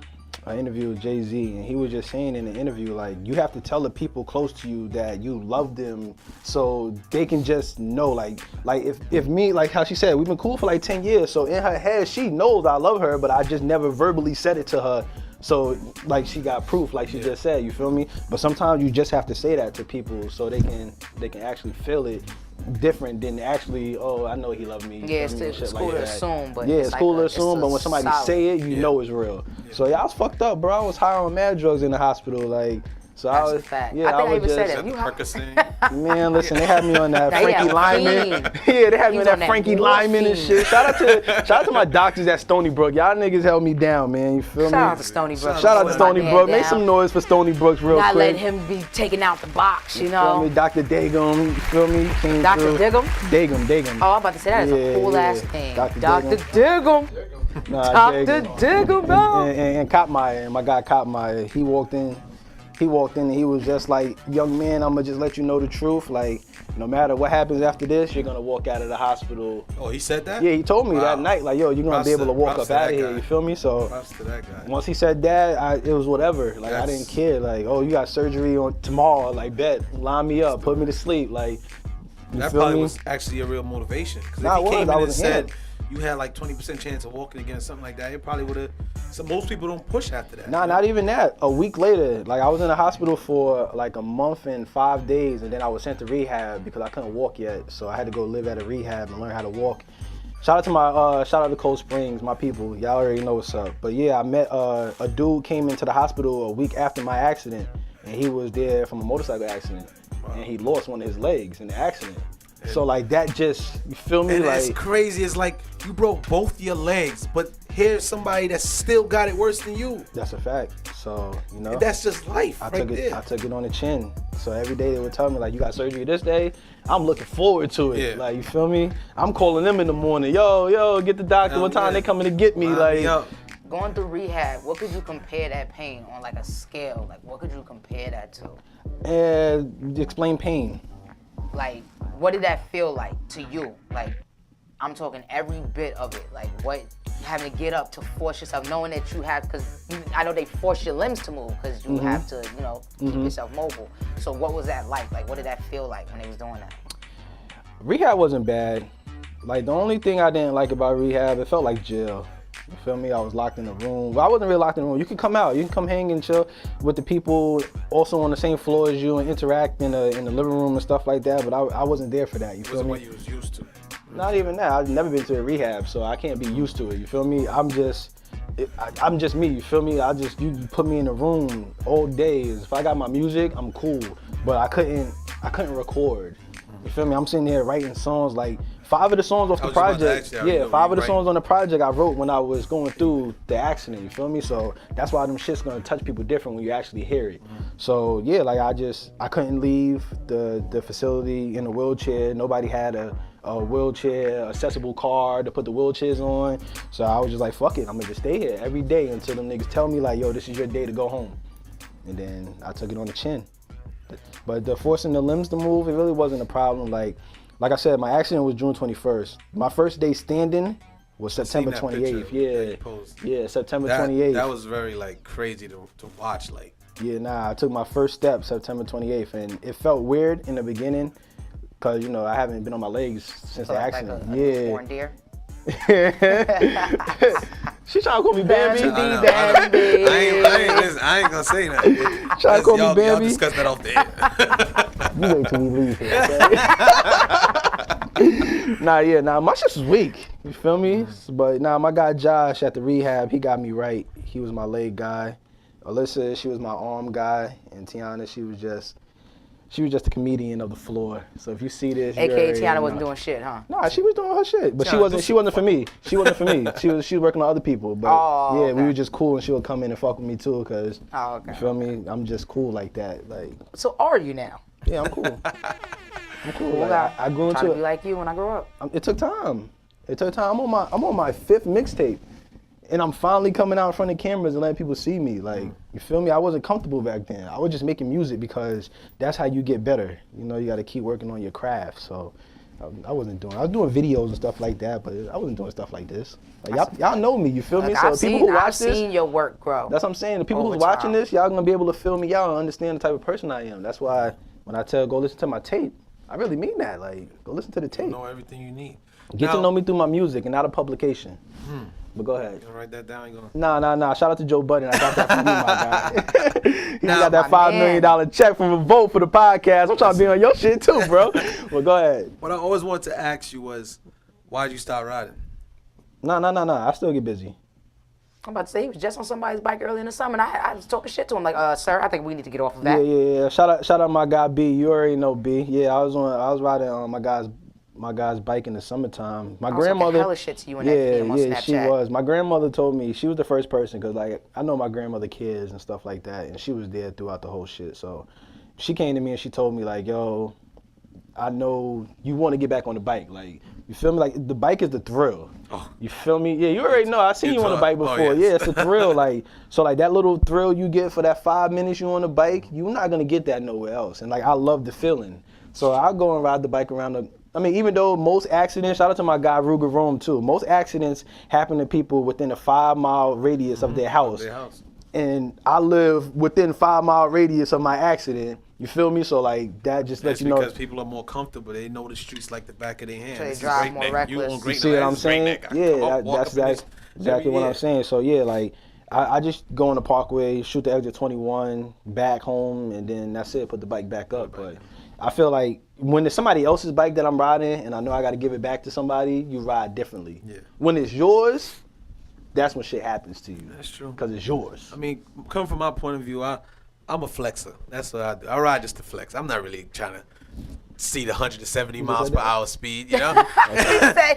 Speaker 1: interview with Jay-Z, and he was just saying in the interview, like, you have to tell the people close to you that you love them so they can just know, like if me, like how she said, we've been cool for like 10 years, so in her head, she knows I love her, but I just never verbally said it to her. So, like, she got proof, like she just said, you feel me? But sometimes you just have to say that to people so they can actually feel it different than actually, oh, I know he loved me.
Speaker 2: Yeah, it's cool to assume, but
Speaker 1: yeah, it's cool to assume, but when somebody
Speaker 2: solid.
Speaker 1: say it, you know it's real. So yeah, I was fucked up, bro. I was high on mad drugs in the hospital, like. So
Speaker 2: That's
Speaker 1: I was,
Speaker 2: a fact.
Speaker 1: yeah,
Speaker 2: I think I
Speaker 1: was
Speaker 2: even said
Speaker 1: just,
Speaker 2: it. You
Speaker 5: Percocet.
Speaker 1: man, listen, they had me on that
Speaker 2: They
Speaker 1: Frankie
Speaker 2: had
Speaker 1: Lyman.
Speaker 2: fiend.
Speaker 1: Yeah, they had me
Speaker 2: He
Speaker 1: on
Speaker 2: was
Speaker 1: that
Speaker 2: on that
Speaker 1: Frankie Lyman and
Speaker 2: morphine.
Speaker 1: shit. Shout out to my doctors at Stony Brook. Y'all niggas held me down, man. You feel me?
Speaker 2: Shout out to Stony Brook.
Speaker 1: Shout out to Stony
Speaker 2: Man
Speaker 1: Brook. Make
Speaker 2: down.
Speaker 1: some noise for Stony Brooks real
Speaker 2: Not
Speaker 1: quick.
Speaker 2: letting him be taken out the box, you
Speaker 1: Feel
Speaker 2: know.
Speaker 1: me? Dr. Dagum, you feel me? Came
Speaker 2: Dr.
Speaker 1: through.
Speaker 2: Diggum?
Speaker 1: Dagum.
Speaker 2: Oh, I'm about to say that is
Speaker 1: Yeah,
Speaker 2: a cool ass
Speaker 1: yeah.
Speaker 2: thing.
Speaker 1: Dr.
Speaker 2: Dr.
Speaker 1: Diggum.
Speaker 2: Diggum.
Speaker 1: Nah,
Speaker 2: Dr.
Speaker 1: Dagum.
Speaker 2: Diggum, bro.
Speaker 1: And Copmeyer, my guy Copmeyer, he walked in and he was just like, young man, I'm gonna just let you know the truth. Like, no matter what happens after this, you're gonna walk out of the hospital.
Speaker 5: Oh, he said that?
Speaker 1: Yeah, he told me that night, like, yo, you're gonna be able to walk
Speaker 5: Props
Speaker 1: up
Speaker 5: to
Speaker 1: out
Speaker 5: that
Speaker 1: of here,
Speaker 5: guy.
Speaker 1: you feel me? So
Speaker 5: Props to that guy.
Speaker 1: once he said that, it was whatever. Like, I didn't care. Like, oh, you got surgery on tomorrow, like, bet, line me up, put me to sleep. Like, you
Speaker 5: That
Speaker 1: feel
Speaker 5: probably
Speaker 1: me?
Speaker 5: was actually a real motivation. Because
Speaker 1: Nah,
Speaker 5: if he
Speaker 1: it was.
Speaker 5: came
Speaker 1: I
Speaker 5: in and
Speaker 1: was
Speaker 5: said
Speaker 1: in.
Speaker 5: you had like 20% chance of walking again or something like that, it probably would have. So most people don't push after that.
Speaker 1: Nah, not even that. A week later, like, I was in the hospital for like a month and 5 days, and then I was sent to rehab because I couldn't walk yet. So I had to go live at a rehab and learn how to walk. Shout out to Cold Springs, my people. Y'all already know what's up. But yeah, I met a dude came into the hospital a week after my accident, and he was there from a motorcycle accident, and he lost one of his legs in the accident. So like that just, you feel me?
Speaker 5: And
Speaker 1: Like,
Speaker 5: it's crazy. It's like you broke both your legs, but here's somebody that still got it worse than you.
Speaker 1: that's a fact. So, you know.
Speaker 5: That's just life,
Speaker 1: I
Speaker 5: right
Speaker 1: took
Speaker 5: there.
Speaker 1: it. I took it on the chin. So every day they would tell me, like, you got surgery this day. I'm looking forward to it.
Speaker 5: Yeah.
Speaker 1: Like, you feel me? I'm calling them in the morning. Yo, get the doctor. What time they coming to get me?
Speaker 5: Line
Speaker 1: Like,
Speaker 5: me up.
Speaker 2: Going through rehab, what could you compare that pain on like a scale? Like, what could you compare that to?
Speaker 1: explain pain.
Speaker 2: Like, what did that feel like to you? Like, I'm talking every bit of it. Like, what, having to get up to force yourself, knowing that you have, because I know they force your limbs to move because you have to, you know, keep yourself mobile. So what was that like? Like, what did that feel like when they was doing that?
Speaker 1: Rehab wasn't bad. Like, the only thing I didn't like about rehab, it felt like jail. You feel me? I was locked in a room. Well, I wasn't really locked in a room. You can come out. You can come hang and chill with the people also on the same floor as you and interact in the living room and stuff like that. But I wasn't there for that. You feel
Speaker 5: Wasn't
Speaker 1: me?
Speaker 5: what you was used to.
Speaker 1: Not even that. I've never been to a rehab, so I can't be used to it. You feel me? I'm just me. You feel me? You put me in a room all day. If I got my music, I'm cool. But I couldn't record. You feel me? I'm sitting there writing songs, like 5 of the songs off the
Speaker 5: I was just about to
Speaker 1: project.
Speaker 5: ask you,
Speaker 1: Yeah,
Speaker 5: you
Speaker 1: 5 of the
Speaker 5: writing.
Speaker 1: songs on the project I wrote when I was going through the accident. You feel me? So that's why them shit's gonna touch people different when you actually hear it. So yeah, like I couldn't leave the facility in a wheelchair. Nobody had a wheelchair accessible car to put the wheelchairs on. So I was just like, fuck it, I'm gonna just stay here every day until them niggas tell me like, yo, this is your day to go home. And then I took it on the chin. But the forcing the limbs to move, it really wasn't a problem. Like I said, my accident was June 21st. My first day standing was September
Speaker 5: that
Speaker 1: 28th.
Speaker 5: picture that you posted.
Speaker 1: Yeah, September
Speaker 5: That
Speaker 1: 28th.
Speaker 5: that was very like crazy to watch. Like,
Speaker 1: Yeah, nah, I took my first step September 28th, and it felt weird in the beginning, cause you know I haven't been on my legs since the
Speaker 2: Like
Speaker 1: accident.
Speaker 2: a
Speaker 1: Yeah.
Speaker 2: born deer?
Speaker 1: She trying to call me Bambi.
Speaker 2: Bambi.
Speaker 5: I know. Listen, I ain't gonna say nothing.
Speaker 1: Trying to call me
Speaker 5: Y'all
Speaker 1: Bambi.
Speaker 5: discuss that off the air.
Speaker 1: You wait till we leave here. Okay? Nah, my shit was weak. You feel me? But nah, my guy Josh at the rehab, he got me right. He was my leg guy. Alyssa, she was my arm guy, and Tiana, she was just a comedian of the floor. So if you see this, you
Speaker 2: AKA
Speaker 1: already
Speaker 2: Tiana
Speaker 1: know.
Speaker 2: wasn't doing shit, huh?
Speaker 1: Nah, she was doing her shit, but she wasn't for me. She wasn't for me. She was working on other people. But
Speaker 2: Oh,
Speaker 1: yeah,
Speaker 2: okay.
Speaker 1: we were just cool, and she would come in and fuck with me too, cause
Speaker 2: Oh, okay.
Speaker 1: you feel me? I'm just cool like that. Like,
Speaker 2: So are you now?
Speaker 1: yeah, I'm cool. I'm cool.
Speaker 2: Well,
Speaker 1: Like, I grew
Speaker 2: trying
Speaker 1: into
Speaker 2: to be like you when I grow up.
Speaker 1: It took time. It took time. I'm on my 5th mixtape, and I'm finally coming out in front of cameras and letting people see me. Like, you feel me? I wasn't comfortable back then. I was just making music because that's how you get better. You know, you got to keep working on your craft. So I was doing videos and stuff like that, but I wasn't doing stuff like this. Like, y'all know me. You feel me?
Speaker 2: Like,
Speaker 1: So
Speaker 2: I've
Speaker 1: people who watch
Speaker 2: I've seen your work grow.
Speaker 1: that's what I'm saying. The people
Speaker 2: over
Speaker 1: who's watching
Speaker 2: time.
Speaker 1: this, y'all gonna be able to feel me out and understand the type of person I am. That's why when I tell go listen to my tape, I really mean that. Like, go listen to the tape.
Speaker 5: Know everything you need.
Speaker 1: Get to know me through my music and not a publication. But go ahead.
Speaker 5: You gonna write that down? You gonna...
Speaker 1: Nah. Shout out to Joe Budden. I got that from you, my guy. He got that
Speaker 2: my
Speaker 1: $5 million check from a vote for the podcast. I'm trying to be on your shit too, bro. Well, go ahead.
Speaker 5: What I always wanted to ask you was, why'd you stop riding?
Speaker 1: Nah. I still get busy.
Speaker 2: I'm about to say he was just on somebody's bike early in the summer, and I was talking shit to him like, sir, I think we need to get off of that.
Speaker 1: Yeah. Shout out my guy B. You already know B. Yeah, I was riding on my guy's bike in the summertime. My
Speaker 2: I was talking
Speaker 1: grandmother.
Speaker 2: hella shit to you in that DM on Snapchat.
Speaker 1: She was. My grandmother told me she was the first person because like I know my grandmother kids and stuff like that, and she was there throughout the whole shit. So she came to me and she told me like, yo, I know you want to get back on the bike. Like, you feel me? Like, the bike is the thrill.
Speaker 5: Oh.
Speaker 1: You feel me? Yeah, you already know. I seen you on the bike before.
Speaker 5: yes.
Speaker 1: Yeah, it's a thrill. Like, so like that little thrill you get for that 5 minutes you on the bike, you're not gonna get that nowhere else. And like, I love the feeling. So I go and ride the bike around the. I mean, even though most accidents, shout out to my guy Ruger Rome too. Most accidents happen to people within a 5-mile radius of their house. And I live within 5-mile radius of my accident. You feel me? So like that just lets you know.
Speaker 5: Because people are more comfortable. They know the streets like the back of their hand.
Speaker 2: So they
Speaker 5: This is
Speaker 2: drive
Speaker 5: Great
Speaker 2: more
Speaker 5: Neck.
Speaker 2: reckless.
Speaker 5: You on
Speaker 2: You
Speaker 5: Great
Speaker 1: See
Speaker 5: Neck.
Speaker 1: what I'm
Speaker 5: This is Great
Speaker 1: saying?
Speaker 5: Neck. I come
Speaker 1: Yeah,
Speaker 5: up, walk
Speaker 1: that's
Speaker 5: up in this
Speaker 1: exactly what
Speaker 5: every
Speaker 1: I'm saying. So yeah, like I just go on the Parkway, shoot the exit 21, back home, and then that's it. Put the bike back up. But I feel like when it's somebody else's bike that I'm riding, and I know I got to give it back to somebody, you ride differently.
Speaker 5: Yeah.
Speaker 1: When it's yours, that's when shit happens to you.
Speaker 5: That's true.
Speaker 1: Because it's yours.
Speaker 5: I mean, coming from my point of view, I'm a flexer. That's what I do. I ride just to flex. I'm not really trying to see the 170 miles per hour speed, you know?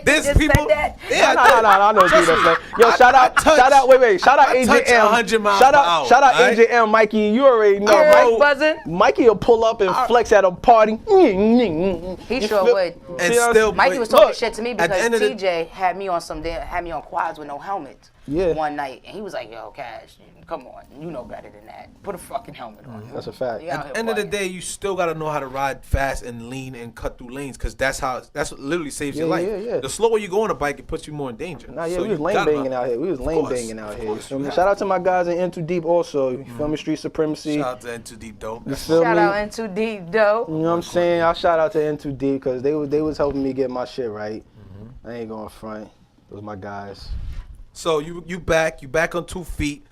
Speaker 2: There's people. That?
Speaker 5: Yeah,
Speaker 1: No, I know what you're saying. Yo, shout out, wait, shout out
Speaker 5: I
Speaker 1: AJ
Speaker 5: touch
Speaker 1: M.
Speaker 5: 100 miles
Speaker 1: shout
Speaker 5: per
Speaker 1: out,
Speaker 5: hour,
Speaker 1: shout out
Speaker 5: right?
Speaker 1: AJ M, Mikey. You already know.
Speaker 2: Right, buzzing.
Speaker 1: Mikey will pull up and flex at a party.
Speaker 2: He sure would.
Speaker 5: And still,
Speaker 2: Mikey was talking
Speaker 5: look,
Speaker 2: shit to me
Speaker 5: at the
Speaker 2: because
Speaker 5: end of the-
Speaker 2: TJ had me on quads with no helmet
Speaker 1: Yeah.
Speaker 2: one night, and he was like, "Yo, Cash, come on, you know better than that. Put a fucking helmet on."
Speaker 1: That's a fact.
Speaker 2: You out
Speaker 5: At
Speaker 2: here
Speaker 5: the end of the
Speaker 2: partying.
Speaker 5: day, you still gotta know how to ride fast and lean and cut through lanes, because that's what literally saves your life.
Speaker 1: Yeah.
Speaker 5: The slower you go on a bike, it puts you more in danger.
Speaker 1: Nah, yeah,
Speaker 5: So
Speaker 1: we was
Speaker 5: you
Speaker 1: lane
Speaker 5: gotta
Speaker 1: banging
Speaker 5: know.
Speaker 1: out here. We was
Speaker 5: Of
Speaker 1: lane
Speaker 5: course,
Speaker 1: banging out
Speaker 5: of
Speaker 1: here.
Speaker 5: course,
Speaker 1: You feel
Speaker 5: you
Speaker 1: me?
Speaker 5: have
Speaker 1: Shout out
Speaker 5: to.
Speaker 1: to my guys in In Too Deep also. You feel me? Street Supremacy.
Speaker 5: Shout out to N Too Deep Dope.
Speaker 1: You feel
Speaker 2: Shout
Speaker 1: me?
Speaker 2: out into deep though.
Speaker 1: You know what I'm saying? I shout out to In Too Deep because they was helping me get my shit right. I ain't going front. Those my guys.
Speaker 5: So you back on 2 feet.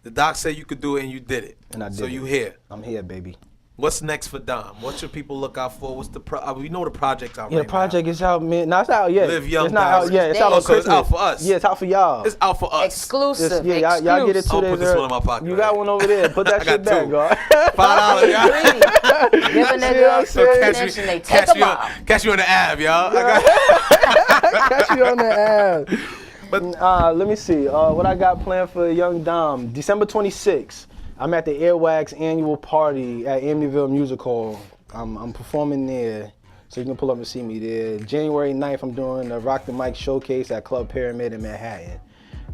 Speaker 5: The doc said you could do it, and you did it.
Speaker 1: And I did
Speaker 5: So
Speaker 1: it.
Speaker 5: you here.
Speaker 1: I'm here, baby.
Speaker 5: What's next for Dom? What should people look out for? What's the we know the project's out
Speaker 1: Yeah,
Speaker 5: right
Speaker 1: the project is out, man. No, it's not out yet.
Speaker 5: Live Young,
Speaker 1: It's not
Speaker 5: Die
Speaker 1: out
Speaker 5: Rich.
Speaker 1: yet. It's
Speaker 2: Oh,
Speaker 1: out on
Speaker 5: so it's
Speaker 1: Christmas.
Speaker 5: out for us.
Speaker 1: Yeah, it's out for y'all.
Speaker 5: now. It's out for us.
Speaker 2: Exclusive.
Speaker 1: Yeah, y'all get it 2
Speaker 5: I'll
Speaker 1: days
Speaker 5: put this
Speaker 1: early.
Speaker 5: one in my pocket
Speaker 1: You
Speaker 5: right
Speaker 1: got
Speaker 5: here.
Speaker 1: one over there. Put that
Speaker 5: I
Speaker 1: shit
Speaker 5: got
Speaker 1: back,
Speaker 5: two.
Speaker 1: God.
Speaker 5: $5, y'all.
Speaker 2: Greedy. Give a nigga
Speaker 5: So
Speaker 2: a and they take him off.
Speaker 5: catch you on the ab, y'all.
Speaker 1: Catch you on the ass. But let me see. What I got planned for Young Dom. December 26th. I'm at the Airwax annual party at Amityville Music Hall. I'm performing there, so you can pull up and see me there. January 9th, I'm doing the Rock the Mic showcase at Club Pyramid in Manhattan.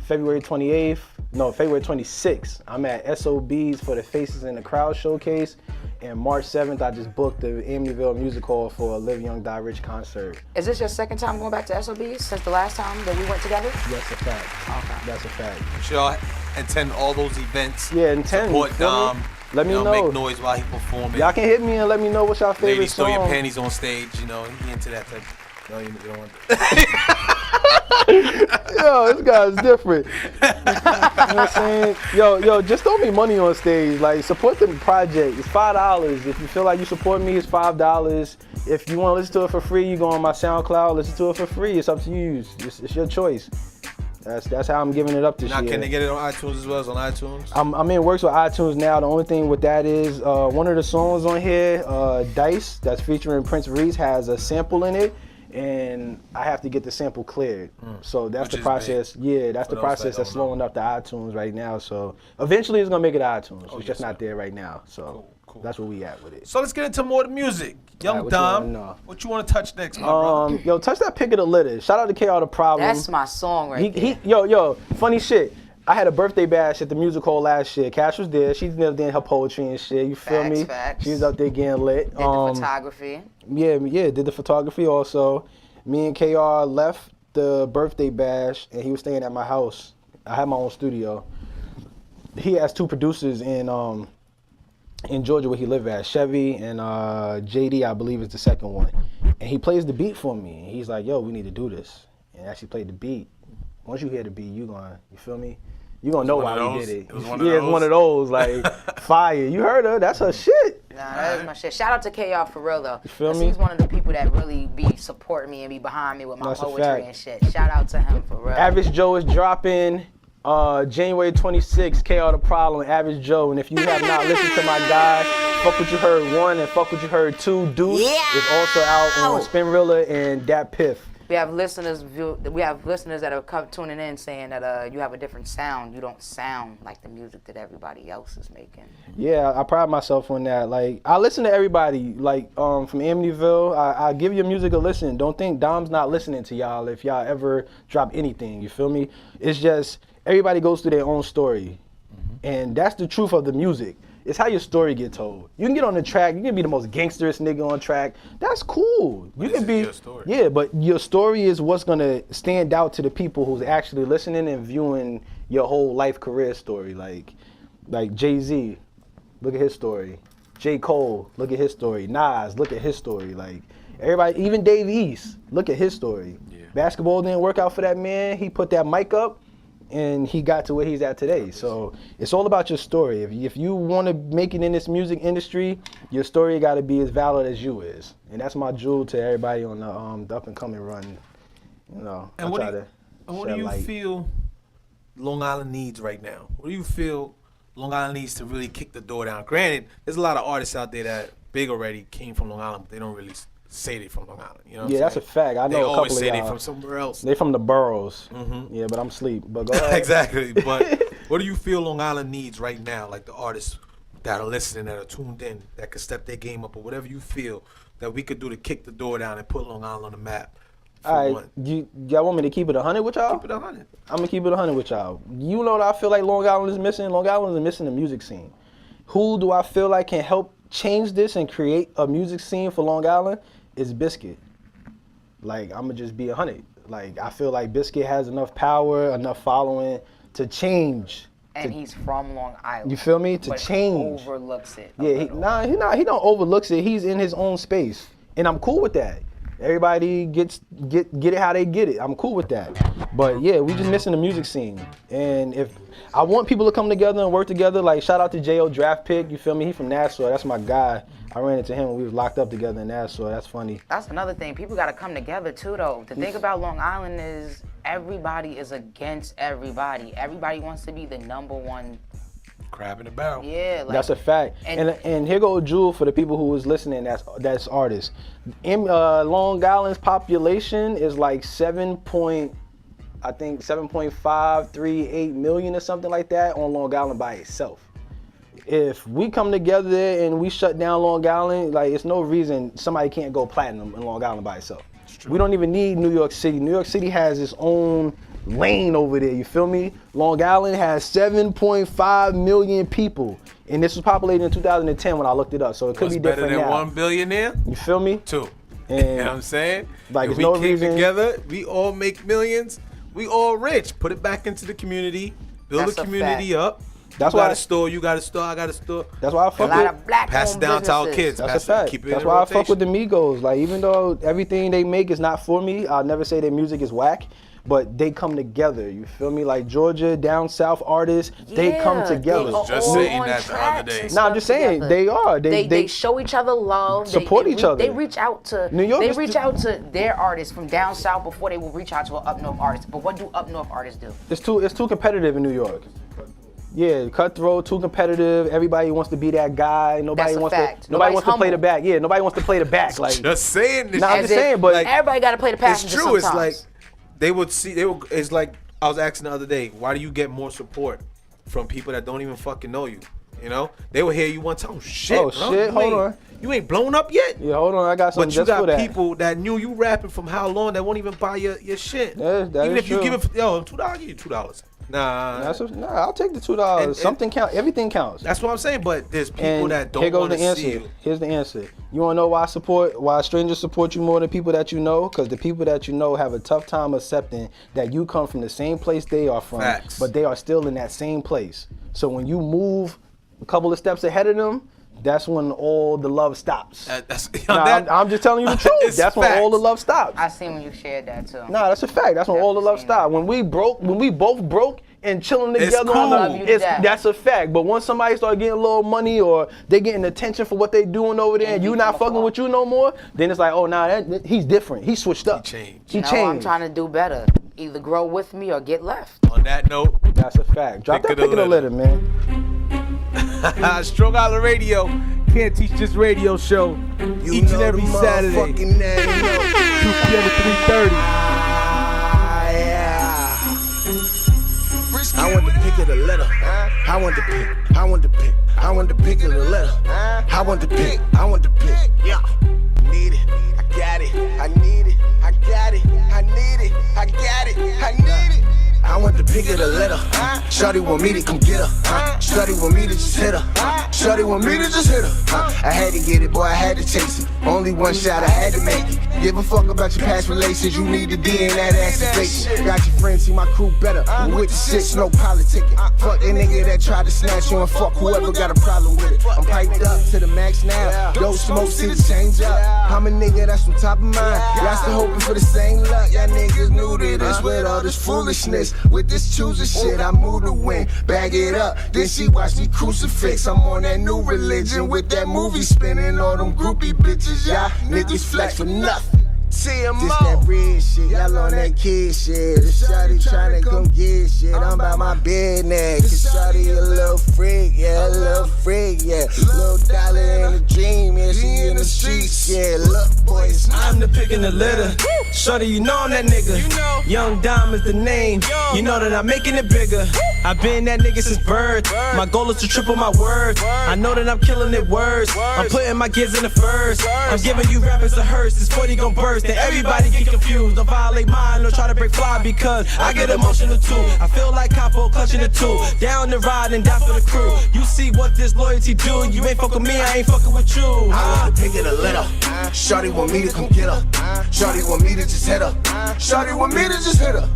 Speaker 1: February 26th, I'm at SOB's for the Faces in the Crowd showcase. And March 7th, I just booked the Amityville Music Hall for a Live Young Die Rich concert.
Speaker 2: Is this your second time going back to SOBs since the last time that we went together?
Speaker 1: That's a fact.
Speaker 2: Okay.
Speaker 1: That's a fact.
Speaker 5: Should y'all attend all those events?
Speaker 1: Yeah, attend,
Speaker 5: Support
Speaker 1: you feel me?
Speaker 5: Dom.
Speaker 1: Let me know.
Speaker 5: Make noise while he performing.
Speaker 1: Y'all can hit me and let me know what's your favorite
Speaker 5: Ladies, throw
Speaker 1: song.
Speaker 5: your panties on stage. You know, he into that type. No, you don't want that.
Speaker 1: Yo, this guy's different. You know what I'm saying? Yo, just throw me money on stage. Like, support the project. It's $5. If you feel like you support me, it's $5. If you want to listen to it for free, you go on my SoundCloud, listen to it for free. It's up to you. It's your choice. That's how I'm giving it up this year.
Speaker 5: Now, can they get it on iTunes as well? It's on iTunes?
Speaker 1: I'm in works with iTunes now. The only thing with that is one of the songs on here, Dice, that's featuring Prince Reese, has a sample in it. And I have to get the sample cleared. So that's the process. Big. Yeah, that's the process that's slowing up the iTunes right now. So eventually it's gonna make it to iTunes. It's just not there right now. So cool. That's where we at with it.
Speaker 5: So let's get into more of the music. Young Dom, what you want to touch next, my brother?
Speaker 1: Yo, touch that pick of the litter. Shout out to KR The Problem.
Speaker 2: That's my song right there.
Speaker 1: Yo, funny shit. I had a birthday bash at the music hall last year. Cash was there. She's there doing her poetry and shit. You feel me?
Speaker 2: Facts.
Speaker 1: She was out there getting lit.
Speaker 2: Did the photography.
Speaker 1: Yeah, did the photography also. Me and KR left the birthday bash, and he was staying at my house. I had my own studio. He has 2 producers in Georgia where he live at, Chevy and JD, I believe is the second one. And he plays the beat for me. He's like, yo, we need to do this. And actually played the beat. Once you hear the beat, you feel me? You gonna know why we did it.
Speaker 5: It's
Speaker 1: one of those, like, fire. You heard her, that's her shit.
Speaker 2: Nah, that is my shit. Shout out to KR for real though.
Speaker 1: You feel me?
Speaker 2: He's one of the people that really be supporting me and be behind me with my
Speaker 1: That's
Speaker 2: poetry and shit. Shout out to him for real.
Speaker 1: Average Joe is dropping January 26th, KR The Problem, Average Joe. And if you have not listened to my guy, Fuck What You Heard 1 and Fuck What You Heard 2, Deuce is also out on Spinrilla and Dat Piff.
Speaker 2: We have listeners that are tuning in saying that you have a different sound. You don't sound like the music that everybody else is making.
Speaker 1: Yeah, I pride myself on that. Like, I listen to everybody. Like, from Amityville, I give your music a listen. Don't think Dom's not listening to y'all if y'all ever drop anything. You feel me? It's just everybody goes through their own story, and that's the truth of the music. It's how your story get told. You can get on the track, you can be the most gangsterest nigga on track. That's cool. You can be
Speaker 5: your story.
Speaker 1: Yeah, but your story is what's gonna stand out to the people who's actually listening and viewing your whole life career story. Like Jay-Z, look at his story. J. Cole, look at his story. Nas, look at his story. Like everybody, even Dave East, look at his story. Yeah. Basketball didn't work out for that man. He put that mic up and he got to where he's at today. So it's all about your story. If you want to make it in this music industry, your story got to be as valid as you is. And that's my jewel to everybody on the up and coming run. You know,
Speaker 5: and what do you feel Long Island needs right now? What do you feel Long Island needs to really kick the door down? Granted, there's a lot of artists out there that big already came from Long Island, but they don't really say they from Long Island. You know what I'm
Speaker 1: that's a fact. I know a couple of y'all.
Speaker 5: They always say they from somewhere else.
Speaker 1: They from the boroughs. Yeah, but I'm asleep. But go ahead.
Speaker 5: Exactly. But what do you feel Long Island needs right now? Like the artists that are listening, that are tuned in, that could step their game up, or whatever you feel that we could do to kick the door down and put Long Island on the map.
Speaker 1: All right, y'all want me to keep it 100 with y'all?
Speaker 5: Keep it 100.
Speaker 1: I'm gonna keep it 100 with y'all. You know what I feel like Long Island is missing? Long Island is missing the music scene. Who do I feel like can help change this and create a music scene for Long Island? Is Biscuit. Like, I'm gonna just be 100. Like, I feel like Biscuit has enough power, enough following to change.
Speaker 2: And he's from Long Island.
Speaker 1: You feel me? To change.
Speaker 2: He overlooks it.
Speaker 1: Yeah, he don't overlooks it. He's in his own space, and I'm cool with that. Everybody get it how they get it. I'm cool with that. But yeah, we just missing the music scene. And if I want people to come together and work together, like shout out to J.O. Draft Pick, you feel me? He from Nassau. That's my guy. I ran into him when we was locked up together in Nassau. That's funny.
Speaker 2: That's another thing. People got to come together too, though. The thing about Long Island is everybody is against everybody. Everybody wants to be the number one
Speaker 5: crab in the barrel.
Speaker 2: Yeah, like,
Speaker 1: that's a fact. And here go a jewel for the people who was listening. That's artists. Long Island's population is like 7.538 million or something like that on Long Island by itself. If we come together and we shut down Long Island, like it's no reason somebody can't go platinum in Long Island by itself. We don't even need New York City. New York City has its own lane over there, you feel me? Long Island has 7.5 million people, and this was populated in 2010 when I looked it up, so it could be different
Speaker 5: better than
Speaker 1: now.
Speaker 5: 1 billionaire?
Speaker 1: You feel me?
Speaker 5: 2.
Speaker 1: And
Speaker 5: you know what I'm saying?
Speaker 1: Like,
Speaker 5: if we came together, we all make millions, we all rich. Put it back into the community, build the community up,
Speaker 1: That's
Speaker 5: you
Speaker 1: why
Speaker 5: got a store, you got a store, I got a store.
Speaker 1: That's why I
Speaker 2: A
Speaker 1: fuck
Speaker 2: lot
Speaker 1: with.
Speaker 2: of black
Speaker 5: Pass it down to our kids.
Speaker 1: That's a fact.
Speaker 5: Keep it
Speaker 1: That's
Speaker 5: in
Speaker 1: why I
Speaker 5: rotation.
Speaker 1: fuck with the Migos. Like, even though everything they make is not for me, I'll never say their music is whack. But they come together, you feel me? Like Georgia, down south artists, they come together.
Speaker 5: I was just saying that the other day.
Speaker 1: Nah, I'm just saying, they are.
Speaker 2: They show each other love.
Speaker 1: Support each other.
Speaker 2: They reach out to
Speaker 1: New York
Speaker 2: They
Speaker 1: is
Speaker 2: reach out to their artists from down south before they will reach out to an up north artist. But what do up north artists do?
Speaker 1: It's too competitive in New York. Yeah, cutthroat, too competitive. Everybody wants to be that guy. Nobody
Speaker 2: That's a
Speaker 1: wants
Speaker 2: fact.
Speaker 1: to. Nobody wants to play
Speaker 2: Humble.
Speaker 1: the back. Yeah, nobody wants to play the back. Like,
Speaker 5: Just saying this.
Speaker 1: Nah, I'm
Speaker 5: shit.
Speaker 1: just saying, but
Speaker 5: like,
Speaker 2: Everybody got to play the passenger
Speaker 5: it's true.
Speaker 2: sometimes.
Speaker 5: It's like they would see. It's like I was asking the other day. Why do you get more support from people that don't even fucking know you? You know, they will hear you one time. Shit,
Speaker 1: Oh,
Speaker 5: bro,
Speaker 1: shit,
Speaker 5: you
Speaker 1: hold
Speaker 5: ain't-
Speaker 1: on.
Speaker 5: You ain't blown up yet.
Speaker 1: yeah, hold on, I got something
Speaker 5: But you
Speaker 1: just for
Speaker 5: got
Speaker 1: that.
Speaker 5: people that knew you rapping from how long that won't even buy your shit.
Speaker 1: Yeah, that
Speaker 5: even
Speaker 1: is
Speaker 5: if you
Speaker 1: true.
Speaker 5: give it, $2, give you $2. Nah,
Speaker 1: I'll take the $2.
Speaker 5: And-
Speaker 1: Something counts. Everything counts.
Speaker 5: that's what I'm saying. But there's people
Speaker 1: And
Speaker 5: that
Speaker 1: here
Speaker 5: don't
Speaker 1: goes
Speaker 5: want
Speaker 1: the
Speaker 5: to
Speaker 1: answer.
Speaker 5: see you.
Speaker 1: Here's the answer. You wanna know why strangers support you more than people that you know? Because the people that you know have a tough time accepting that you come from the same place they are from,
Speaker 5: Facts.
Speaker 1: but they are still in that same place. So when you move a couple of steps ahead of them, that's when all the love stops. I'm just telling you the truth.
Speaker 5: It's
Speaker 1: That's when all the
Speaker 5: facts.
Speaker 1: love stops.
Speaker 2: I seen when you shared that too.
Speaker 1: Nah, that's a fact. That's when all the love
Speaker 2: seen
Speaker 1: stopped. When we both broke and chilling together,
Speaker 5: cool.
Speaker 1: on
Speaker 5: Love
Speaker 1: the,
Speaker 2: you to
Speaker 1: it's,
Speaker 2: death.
Speaker 1: that's a fact. But once somebody start getting a little money or they getting attention for what they doing over there, and you not fucking with you no more, then it's like, oh, nah, he's different. He switched up. He
Speaker 2: No,
Speaker 1: changed.
Speaker 2: I'm trying to do better. Either grow with me or get left.
Speaker 5: On that note,
Speaker 1: That's a fact. Drop that pick of the litter, man.
Speaker 5: Strong Island Radio, Can't Teach This radio show each and every Saturday, 2 p.m. to 3:30.
Speaker 6: I want the pick of the letter. I want the pick. I want the pick. I want the pick of the letter. I want the pick. I want the pick. Yeah. Need it. I got it. I need it. I got it. I need it. I got it. I need it. I want the pick of the letter. Shawty want me to come get her. Shawty want me to just hit her. Shawty want me to just hit her. I had to get it, boy, I had to chase it. Only one shot, I had to make it. Give a fuck about your past relations, you need to be in that ass station. Got your friends, see my crew better. With the shits, no politicking. Fuck that nigga that tried to snatch you and fuck whoever got a problem with it. I'm piped up to the max now. Don't smoke, see the change up. I'm a nigga that's from top of mind. Y'all still hoping for the same luck. Y'all niggas new to this with all this foolishness. With this choosing shit, I move to win. Bag it up, then she watch me crucifix. I'm on that new religion with that movie spinning. All them groupie bitches, y'all niggas flex for nothing. TMO. This that red shit, y'all on that kid shit. The shawty tryna come get shit. I'm about my business. Cause shawty a little freak, yeah, a little freak, yeah. Little dollar in a dream, yeah, she in the streets, yeah. Look, boys,
Speaker 4: I'm the pick in the litter. Shorty, you know I'm that nigga. Young Dime is the name. You know that I'm making it bigger. I've been that nigga since birth. My goal is to triple my worth. I know that I'm killing it worse. I'm putting my kids in the first. I'm giving you rappers a hearse. This 40 gon' burst. And everybody get confused. Don't violate mine or try to break fly because I get emotional too. I feel like Capo clutching the two. Down the ride and down for the crew. You see what this loyalty do. You ain't fucking me, I ain't fucking with you.
Speaker 6: I want to pick of the litter. Shawty want me to come get her. Shawty want me to just hit her. Shawty want me to just hit her.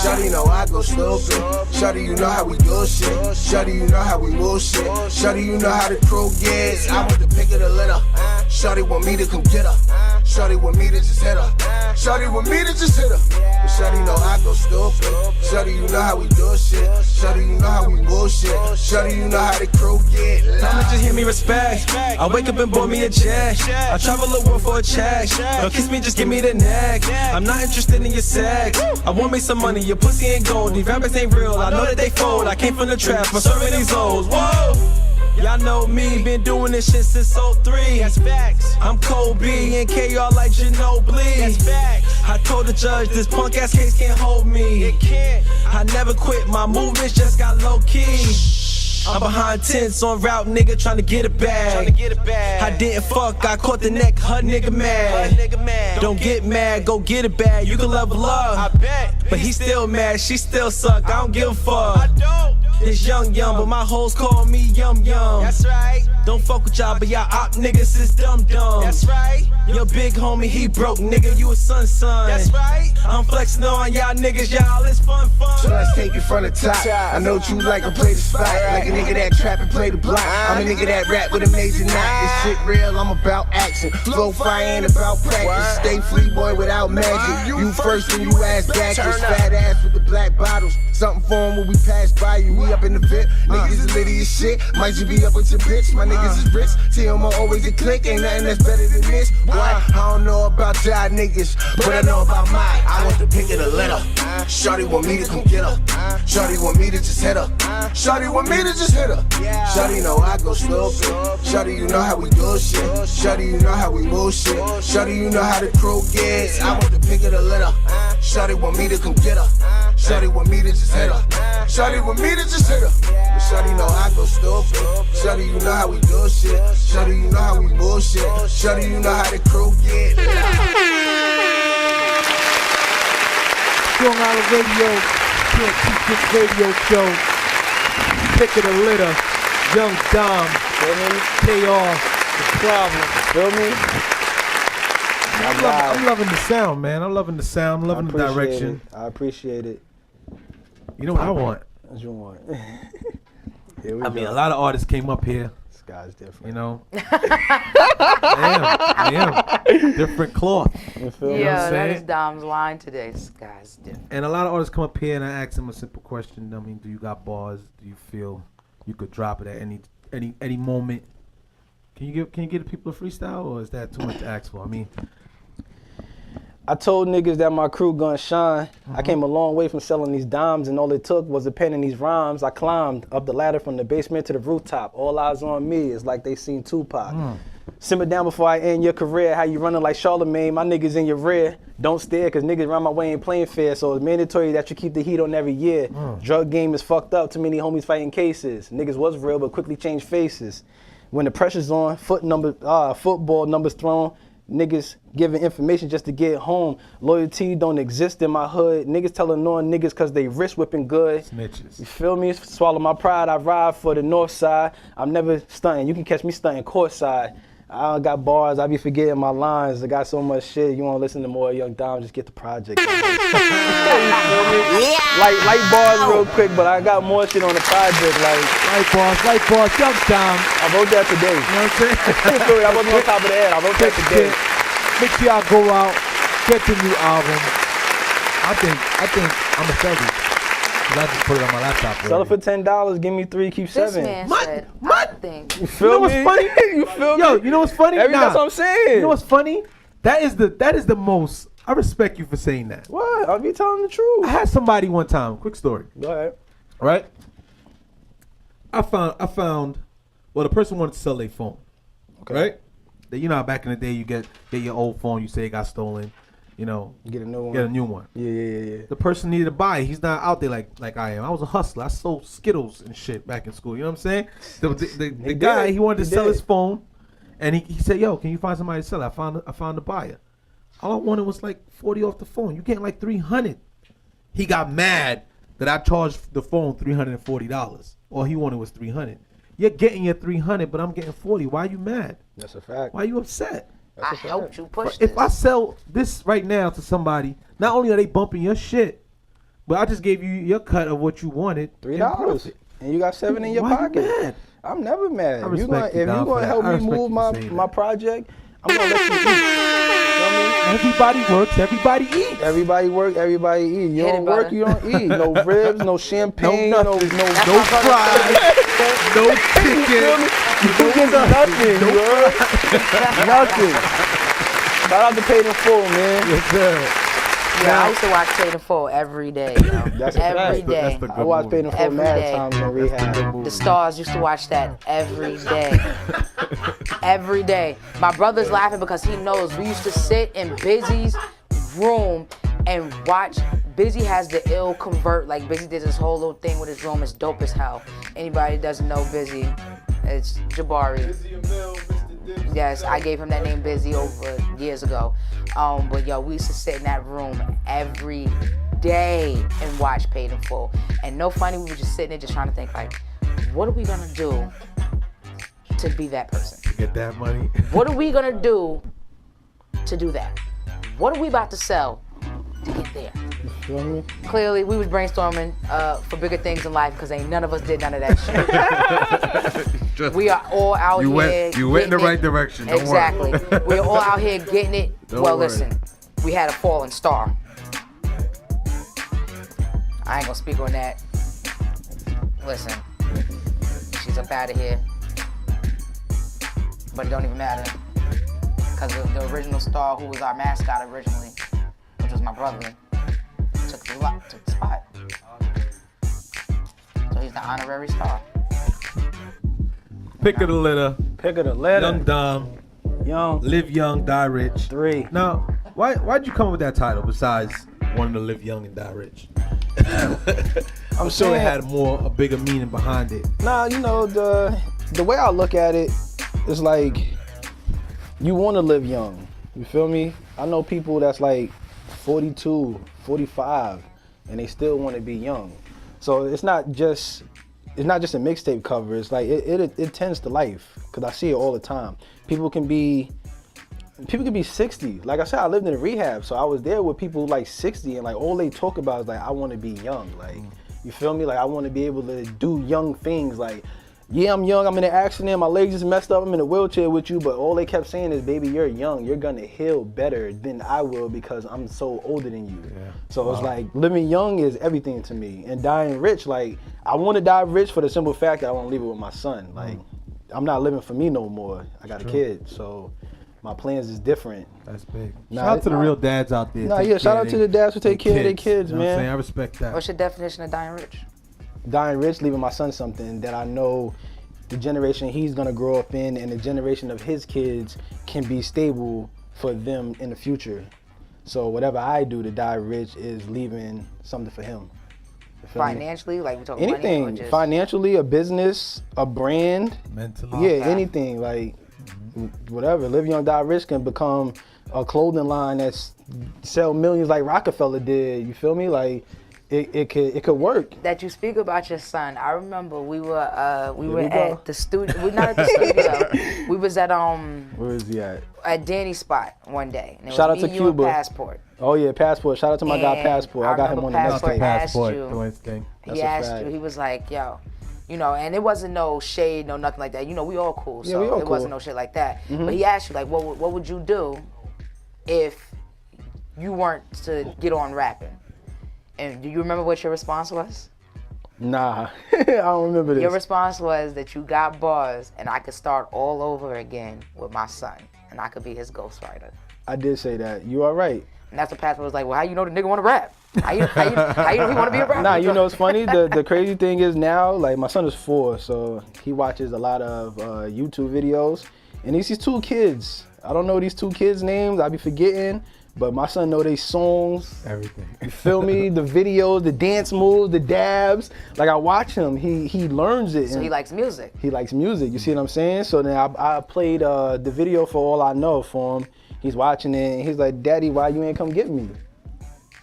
Speaker 6: Shawty know I go stupid. Shawty, you know how we do shit. Shawty, you know how we move shit. Shawty, you know how the crew gets. I want the pick of the litter. Shawty want me to come get her. Shawty want me to just hit her. Shawty want me to just hit her. But Shawty know I go stupid. Shawty, you know how we do shit. Shawty, you know how we bullshit. Shawty, you know how the crew get.
Speaker 4: I'ma just hear me respect. I wake up and board me a jet. I travel the world for a check. Don't kiss me, just give me the neck. I'm not interested in your sex. I want me some money, your pussy ain't gold. These rappers ain't real, I know that they fold. I came from the trap, I'm serving these hoes. Whoa! Y'all know me, been doing this shit since 03. That's facts. I'm Kobe and KR like Ginobili. That's facts. I told the judge this punk ass case can't hold me. It can't. I never quit, my movements just got low key. I'm behind tents on route, nigga, tryna get it back. I didn't fuck, I caught the neck, her nigga mad. Don't get mad, go get it back. You can level up. I bet. But he still mad, she still suck. I don't give a fuck. It's young, but my hoes call me Yum. That's right. Don't fuck with y'all, but y'all op niggas is dumb. That's right. Your big homie, he broke, nigga, you a son. That's right. I'm flexing on y'all niggas, y'all, it's fun.
Speaker 6: So let's take it from the top. I know what you like, I play the spot. Like a nigga that trap and play the block. I'm a nigga that rap with a major knock. This shit real, I'm about action. Flow fire ain't about practice. Stay free, boy, without magic. You first and you ass backwards. Fat ass with the black bottles. Something for 'em when we pass by you. We up in the VIP. Niggas is litty as shit. Might you be up with your bitch. My niggas is rich. TMO always a click. Ain't nothing that's better than this. Boy, I don't know about y'all niggas, but I know about mine. I want the pick of the litter. Shorty want me to come get her. Shorty want me to just hit her. Shorty want me to just hit her. Shorty know I go stupid. Shorty, you know how we do shit. Shorty, you know how we move shit. Shorty, you know how the crew gets. I want the pick of the litter. Shorty want me to come get her. Shorty want me to just hit her. Shorty want me to just hit her. But Shorty know I go stupid. Shorty, you know how we do shit. Shorty, you know how we move shit. Shorty, you know how the crew gets.
Speaker 3: Long Island Radio, CANT radio show. Pick of the litter, Young Dom, KR, The Problem.
Speaker 1: Feel me?
Speaker 3: I'm loving the sound, man. I'm loving the sound. I'm loving the direction.
Speaker 1: I appreciate it.
Speaker 3: You know what I want?
Speaker 1: What you want?
Speaker 3: I mean, a lot of artists came up here.
Speaker 1: This guy's different.
Speaker 3: You know, I am. Different cloth.
Speaker 1: You feel me?
Speaker 2: Yeah, that is Dom's line today. This guy's different.
Speaker 3: And a lot of artists come up here and I ask them a simple question. I mean, do you got bars? Do you feel you could drop it at any moment? Can you give the people a freestyle, or is that too much to ask for? I mean,
Speaker 1: I told niggas that my crew gonna shine. I came a long way from selling these dimes, and all it took was a pen and these rhymes. I climbed up the ladder from the basement to the rooftop. All eyes on me. It's like they seen Tupac. Simmer down before I end your career. How you running like Charlemagne? My niggas in your rear. Don't stare, cause niggas run my way ain't playing fair. So it's mandatory that you keep the heat on every year. Drug game is fucked up. Too many homies fighting cases. Niggas was real, but quickly changed faces. When the pressure's on, football numbers thrown. Niggas giving information just to get home. Loyalty don't exist in my hood. Niggas telling on niggas cause they wrist whipping good.
Speaker 3: snitches.
Speaker 1: You feel me? Swallow my pride, I ride for the north side. I'm never stunting. You can catch me stunting courtside. I don't got bars, I be forgetting my lines. I got so much shit. You wanna listen to more Young Dom, just get the project. You feel me? Like bars real quick, but I got more shit on the project.
Speaker 3: Like bars, Young Dom.
Speaker 1: I wrote that today.
Speaker 3: You know what I'm saying?
Speaker 1: You feel me? I wasn't on top of the head. I wrote that today.
Speaker 3: Make sure y'all go out, get the new album. I think I'm a sell it. I just put it on my laptop.
Speaker 1: Sell it for $10, give me 3, keep 7.
Speaker 2: This man said, I think.
Speaker 1: You feel
Speaker 3: what's
Speaker 1: me?
Speaker 3: funny?
Speaker 1: You feel me?
Speaker 3: Yo, you know what's funny?
Speaker 1: That's what I'm saying.
Speaker 3: You know what's funny? That is the most. I respect you for saying that.
Speaker 1: What? I'll be telling the truth.
Speaker 3: I had somebody one time. Quick story.
Speaker 1: Go ahead.
Speaker 3: Right? I found. Well, the person wanted to sell their phone.
Speaker 1: Okay.
Speaker 3: Right? You know how back in the day you get your old phone. You say it got stolen. You know.
Speaker 1: Get a new one.
Speaker 3: Get a new one.
Speaker 1: Yeah.
Speaker 3: The person needed to buy it. He's not out there like I am. I was a hustler. I sold Skittles and shit back in school. You know what I'm saying? The guy, he wanted to sell his phone, and he said, "Yo, can you find somebody to sell it?" I found a buyer. All I wanted was like 40 off the phone. You getting like 300. He got mad that I charged the phone $340. All he wanted was 300. You're getting your 300, but I'm getting 40. Why are you mad?
Speaker 1: That's a fact.
Speaker 3: Why are you upset?
Speaker 2: I helped you push this.
Speaker 3: If I sell this right now to somebody, not only are they bumping your shit, but I just gave you your cut of what you wanted.
Speaker 1: $3. And you got 7 in your pocket.
Speaker 3: You mad?
Speaker 1: I'm never mad.
Speaker 3: I
Speaker 1: If you're
Speaker 3: respect
Speaker 1: gonna
Speaker 3: you, Dom,
Speaker 1: help
Speaker 3: for that. I
Speaker 1: me
Speaker 3: respect
Speaker 1: move
Speaker 3: you for saying
Speaker 1: my
Speaker 3: that.
Speaker 1: project, I'm gonna let you eat. You know what I mean?
Speaker 3: Everybody works, everybody eats.
Speaker 1: Everybody work, everybody eat. You
Speaker 2: Hit it,
Speaker 1: don't work,
Speaker 2: brother.
Speaker 1: you don't eat. No ribs, no champagne,
Speaker 3: No
Speaker 1: no
Speaker 3: nothing.
Speaker 1: no
Speaker 3: No fries, no chicken,
Speaker 1: You get nothing, you heard? Nothing. Shout out to Paid in Full, man.
Speaker 3: Yes, sir.
Speaker 2: Yeah, I used to watch Paid in Full every day. Yo.
Speaker 1: That's a
Speaker 2: every
Speaker 1: fact.
Speaker 2: day.
Speaker 3: That's the
Speaker 1: I
Speaker 3: good
Speaker 1: watched
Speaker 3: movie.
Speaker 1: Paid in Full
Speaker 2: Every
Speaker 1: mad
Speaker 2: day.
Speaker 1: times in rehab.
Speaker 2: The Stars used to watch that every day. Every day. My brother's laughing because he knows we used to sit in Busy's room and watch. Busy has the ill convert. Like Busy did this whole little thing with his room. It's dope as hell. Anybody that doesn't know Busy, it's Jabari. Yes, I gave him that name Busy over years ago. But yo, we used to sit in that room every day and watch Paid in Full. And no funny, we were just sitting there just trying to think like, what are we gonna do to be that person?
Speaker 3: Get that money.
Speaker 2: What are we gonna do to do that? What are we about to sell to get there?
Speaker 1: You feel me?
Speaker 2: Clearly, we was brainstorming for bigger things in life because ain't none of us did none of that shit. We are all out here.
Speaker 3: You went in the
Speaker 2: getting
Speaker 3: right
Speaker 2: it.
Speaker 3: direction. Don't
Speaker 2: Exactly.
Speaker 3: worry.
Speaker 2: We're all out here getting it.
Speaker 3: Don't
Speaker 2: Well,
Speaker 3: worry.
Speaker 2: listen, we had a fallen star. I ain't gonna speak on that. Listen, she's up out of here. But it don't even matter. Because the original star, who was our mascot originally, which was my brother, took the spot. So he's the honorary star.
Speaker 3: Pick of the litter.
Speaker 1: Pick of the letter.
Speaker 3: Young Dom.
Speaker 1: Young.
Speaker 3: Live young, die rich.
Speaker 1: 3.
Speaker 3: Now, why'd you come up with that title besides wanting to live young and die rich? I'm sure it had a bigger meaning behind it.
Speaker 1: Nah, you know, the way I look at it is like, you want to live young. You feel me? I know people that's like 42, 45, and they still want to be young. So it's not just a mixtape cover. It's like it tends to life, because I see it all the time. People can be 60. Like I said, I lived in a rehab, so I was there with people like 60, and like all they talk about is like, I want to be young. Like, you feel me? Like, I want to be able to do young things. Like, yeah, I'm young, I'm in an accident, my legs just messed up, I'm in a wheelchair with you, but all they kept saying is, baby, you're young, you're gonna heal better than I will because I'm so older than you. Yeah. So It's like, living young is everything to me. And dying rich, like, I wanna die rich for the simple fact that I wanna leave it with my son. Like, I'm not living for me no more. I got a kid, so my plans is different.
Speaker 3: That's big. Shout out to the real dads out there.
Speaker 1: Shout out to the dads who take care of their kids,
Speaker 3: you know
Speaker 1: man.
Speaker 3: What I'm saying? I respect that.
Speaker 2: What's your definition of dying rich?
Speaker 1: Dying rich, leaving my son something that I know the generation he's gonna grow up in and the generation of his kids can be stable for them in the future. So whatever I do to die rich is leaving something for him. You feel me?
Speaker 2: Financially, like we talking
Speaker 1: Anything,
Speaker 2: money or just
Speaker 1: financially, a business, a brand,
Speaker 3: mentally.
Speaker 1: yeah,
Speaker 2: Okay.
Speaker 1: anything, like whatever. Live Young Die Rich can become a clothing line that's sell millions like Rockefeller did. You feel me? Like it could work.
Speaker 2: that you speak about your son. I remember we were
Speaker 1: we go.
Speaker 2: at the studio. We're not at the studio. We was at
Speaker 1: Where is he at?
Speaker 2: Danny's spot one day. And it
Speaker 1: Shout
Speaker 2: was
Speaker 1: out to
Speaker 2: me, you, and
Speaker 1: Cuba.
Speaker 2: Passport.
Speaker 1: Oh yeah, Passport. Shout out to my guy
Speaker 2: And
Speaker 1: Passport. I got him on the next
Speaker 2: Passport
Speaker 1: tape.
Speaker 2: asked
Speaker 3: Passport,
Speaker 2: you.
Speaker 3: doing his thing.
Speaker 1: That's
Speaker 2: He
Speaker 1: a
Speaker 2: asked
Speaker 1: fact.
Speaker 2: you. He was like, yo, you know, and it wasn't no shade, no nothing like that. You know, we all cool,
Speaker 1: Yeah,
Speaker 2: so
Speaker 1: we all
Speaker 2: it wasn't
Speaker 1: cool.
Speaker 2: no shit like that. But he asked you like, what would you do if you weren't to get on rapping? And do you remember what your response was?
Speaker 1: Nah, I don't remember this.
Speaker 2: Your response was that you got bars and I could start all over again with my son and I could be his ghostwriter.
Speaker 1: I did say that. You are right.
Speaker 2: And that's what Pastor was like, well, how you know the nigga want to rap? How you know he want to be a rapper?
Speaker 1: Nah, you know it's funny. The crazy thing is now, like my son is 4, so he watches a lot of YouTube videos, and he sees 2 kids. I don't know these 2 kids' names. I be forgetting, but my son know their songs.
Speaker 3: Everything.
Speaker 1: You feel me? The videos, the dance moves, the dabs. Like I watch him, he learns it.
Speaker 2: So
Speaker 1: and
Speaker 2: he likes music.
Speaker 1: he likes music. You see what I'm saying? So then I played the video for All I Know for him. He's watching it, and he's like, "Daddy, why you ain't come get me?"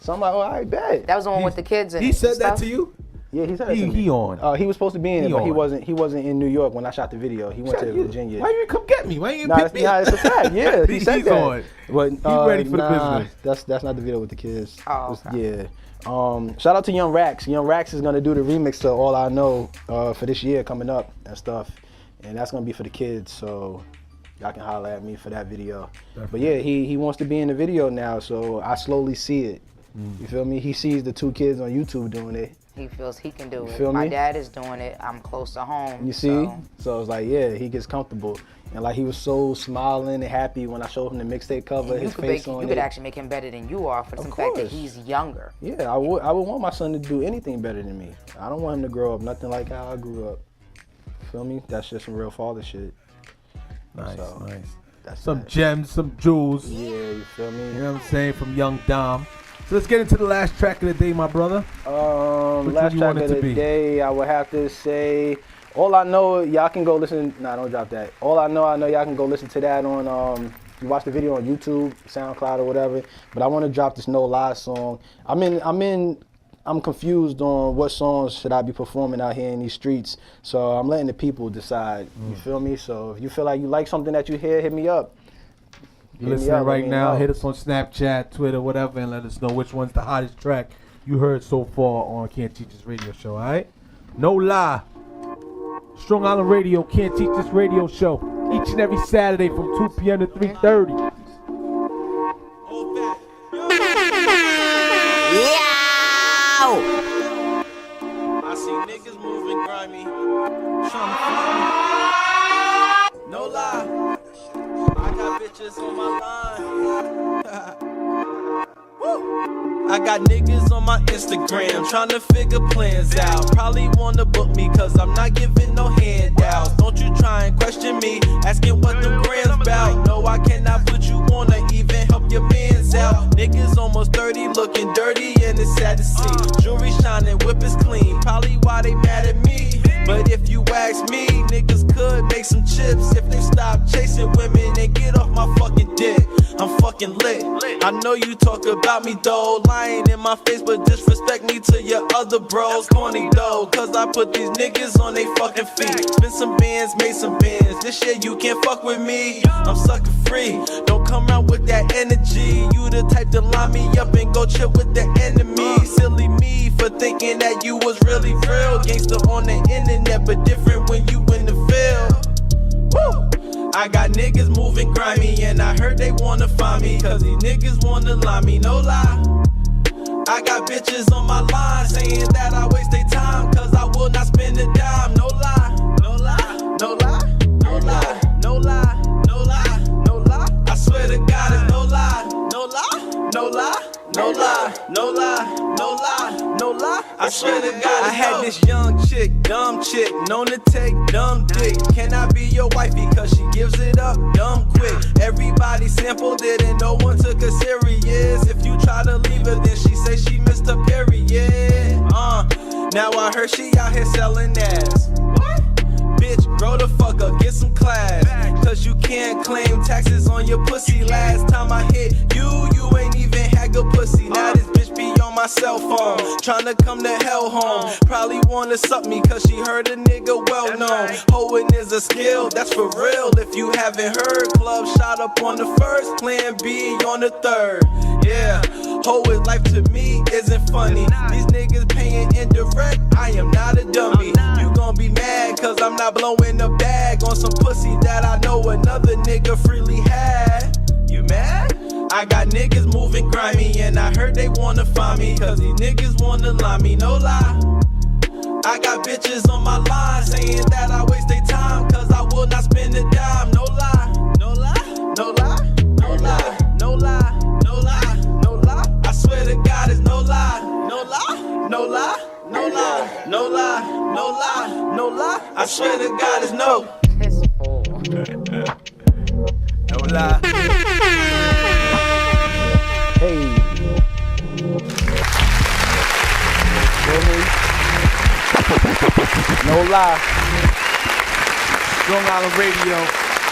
Speaker 1: So I'm like, "Oh, I bet."
Speaker 2: That was the one with the kids in it.
Speaker 3: He said
Speaker 2: and
Speaker 3: that
Speaker 2: stuff?
Speaker 3: to you?
Speaker 1: Yeah, he said that to me.
Speaker 3: He on.
Speaker 1: He was supposed to be in it,
Speaker 3: He
Speaker 1: but he
Speaker 3: on.
Speaker 1: wasn't in New York when I shot the video. He went to Virginia.
Speaker 3: Why you come get me? Why you
Speaker 1: Nah,
Speaker 3: pick me up?
Speaker 1: it's a fact. Yeah, he said
Speaker 3: He's
Speaker 1: that.
Speaker 3: on.
Speaker 1: But
Speaker 3: He's ready for the business.
Speaker 1: That's not the video with the kids.
Speaker 2: Oh,
Speaker 1: Yeah. Shout out to Young Rax. Young Rax is gonna do the remix to All I Know for this year coming up and stuff, and that's gonna be for the kids. So y'all can holler at me for that video. But yeah, he wants to be in the video now, so I slowly see it. You feel me? He sees the 2 kids on YouTube doing it.
Speaker 2: He feels he can do it.
Speaker 1: feel
Speaker 2: My
Speaker 1: me?
Speaker 2: dad is doing it. I'm close to home.
Speaker 1: You see? So it's like, yeah, he gets comfortable. And like he was so smiling and happy when I showed him the mixtape cover,
Speaker 2: And
Speaker 1: his face on
Speaker 2: you
Speaker 1: it.
Speaker 2: could actually make him better than you are for the
Speaker 1: Of
Speaker 2: simple fact that
Speaker 1: course.
Speaker 2: he's younger.
Speaker 1: Yeah, I would want my son to do anything better than me. I don't want him to grow up nothing like how I grew up. Feel me? That's just some real father shit.
Speaker 3: Nice,
Speaker 1: So,
Speaker 3: nice.
Speaker 1: That's
Speaker 3: Some
Speaker 1: that.
Speaker 3: gems, some jewels.
Speaker 1: Yeah, you feel me?
Speaker 3: You know what I'm saying? From Young Dom. So let's get into the last track of the day, my brother.
Speaker 1: Last
Speaker 3: one you
Speaker 1: track
Speaker 3: want it
Speaker 1: of
Speaker 3: to
Speaker 1: the
Speaker 3: be?
Speaker 1: day, I would have to say, All I Know, y'all can go listen. Nah, don't drop that. All I know y'all can go listen to that on you watch the video on YouTube, SoundCloud or whatever. But I want to drop this No Lie song. I'm confused on what songs should I be performing out here in these streets. So I'm letting the people decide. You feel me? So if you feel like you like something that you hear, hit me up.
Speaker 3: You're listening right now. Hit us on Snapchat, Twitter, whatever, and let us know which one's the hottest track you heard so far on Can't Teach This Radio Show, all right? No Lie. Strong Island Radio, Can't Teach This Radio Show. Each and every Saturday from 2 p.m. to 3:30.
Speaker 4: I see niggas moving grimy, tryna find me. No lie, I got bitches on my line. Woo. I got niggas on my Instagram tryna figure plans out. Probably wanna book me cause I'm not giving no handouts. Don't you try and question me, asking what the grams bout. No, I cannot put you on or even help your mans out. Niggas almost 30 looking dirty and it's sad to see. Jewelry shining, whip is clean, probably why they mad at me. But if you ask me, niggas could make some chips if they stop chasing women and get off my fucking dick. I'm fucking lit. I know you talk about me though, lying in my face, but disrespect me to your other bros. Corny though, cause I put these niggas on they fucking feet. Spent some bands, made some bands. This shit you can't fuck with me. I'm sucker free. Don't come around with that energy. You the type to line me up and go chill with the enemy. Silly me for thinking that you was really real. Gangster on the internet, but different when you in the field. Woo! I got niggas moving grimy and I heard they wanna find me cause these niggas wanna lie me, no lie. I got bitches on my line saying that I waste their time cause I will not spend a dime, no lie. No lie, no lie, no lie, no lie, no lie, no lie. I swear to God it's no lie, no lie, no lie, no lie, no lie, no lie, no lie. I swear to God I had this young chick, dumb chick, known to take dumb dick. Can I be your wifey cause she gives it up dumb quick. Everybody sampled it and no one took her serious. If you try to leave her then she say she missed her period. Now I heard she out here selling ass. What? Bitch, grow the fuck up, get some class. Cause you can't claim taxes on your pussy. Last time I hit you, you ain't even had good pussy. Now this bitch be on my cell phone, tryna come to hell home. Probably wanna suck me cause she heard a nigga well known. Hoeing is a skill, that's for real. If you haven't heard, club shot up on the first, plan B on the third. Yeah, hoe is life to me isn't funny. These niggas paying indirect, I am not a dummy. You gon' be mad cause I'm not blowing the bag on some pussy that I know another nigga freely had. You mad? I got niggas moving grimy and I heard they wanna find me cause these niggas wanna lie me, no lie. I got bitches on my line saying that I waste their time cause I will not spend a dime, no lie. No lie, no lie, no lie, no lie, no lie, no lie. I swear to God it's no lie, no lie, no lie, no lie, no lie, no lie, no lie. I swear to God it's no. No lie.
Speaker 1: Hey. No lie.
Speaker 5: Strong Island Radio,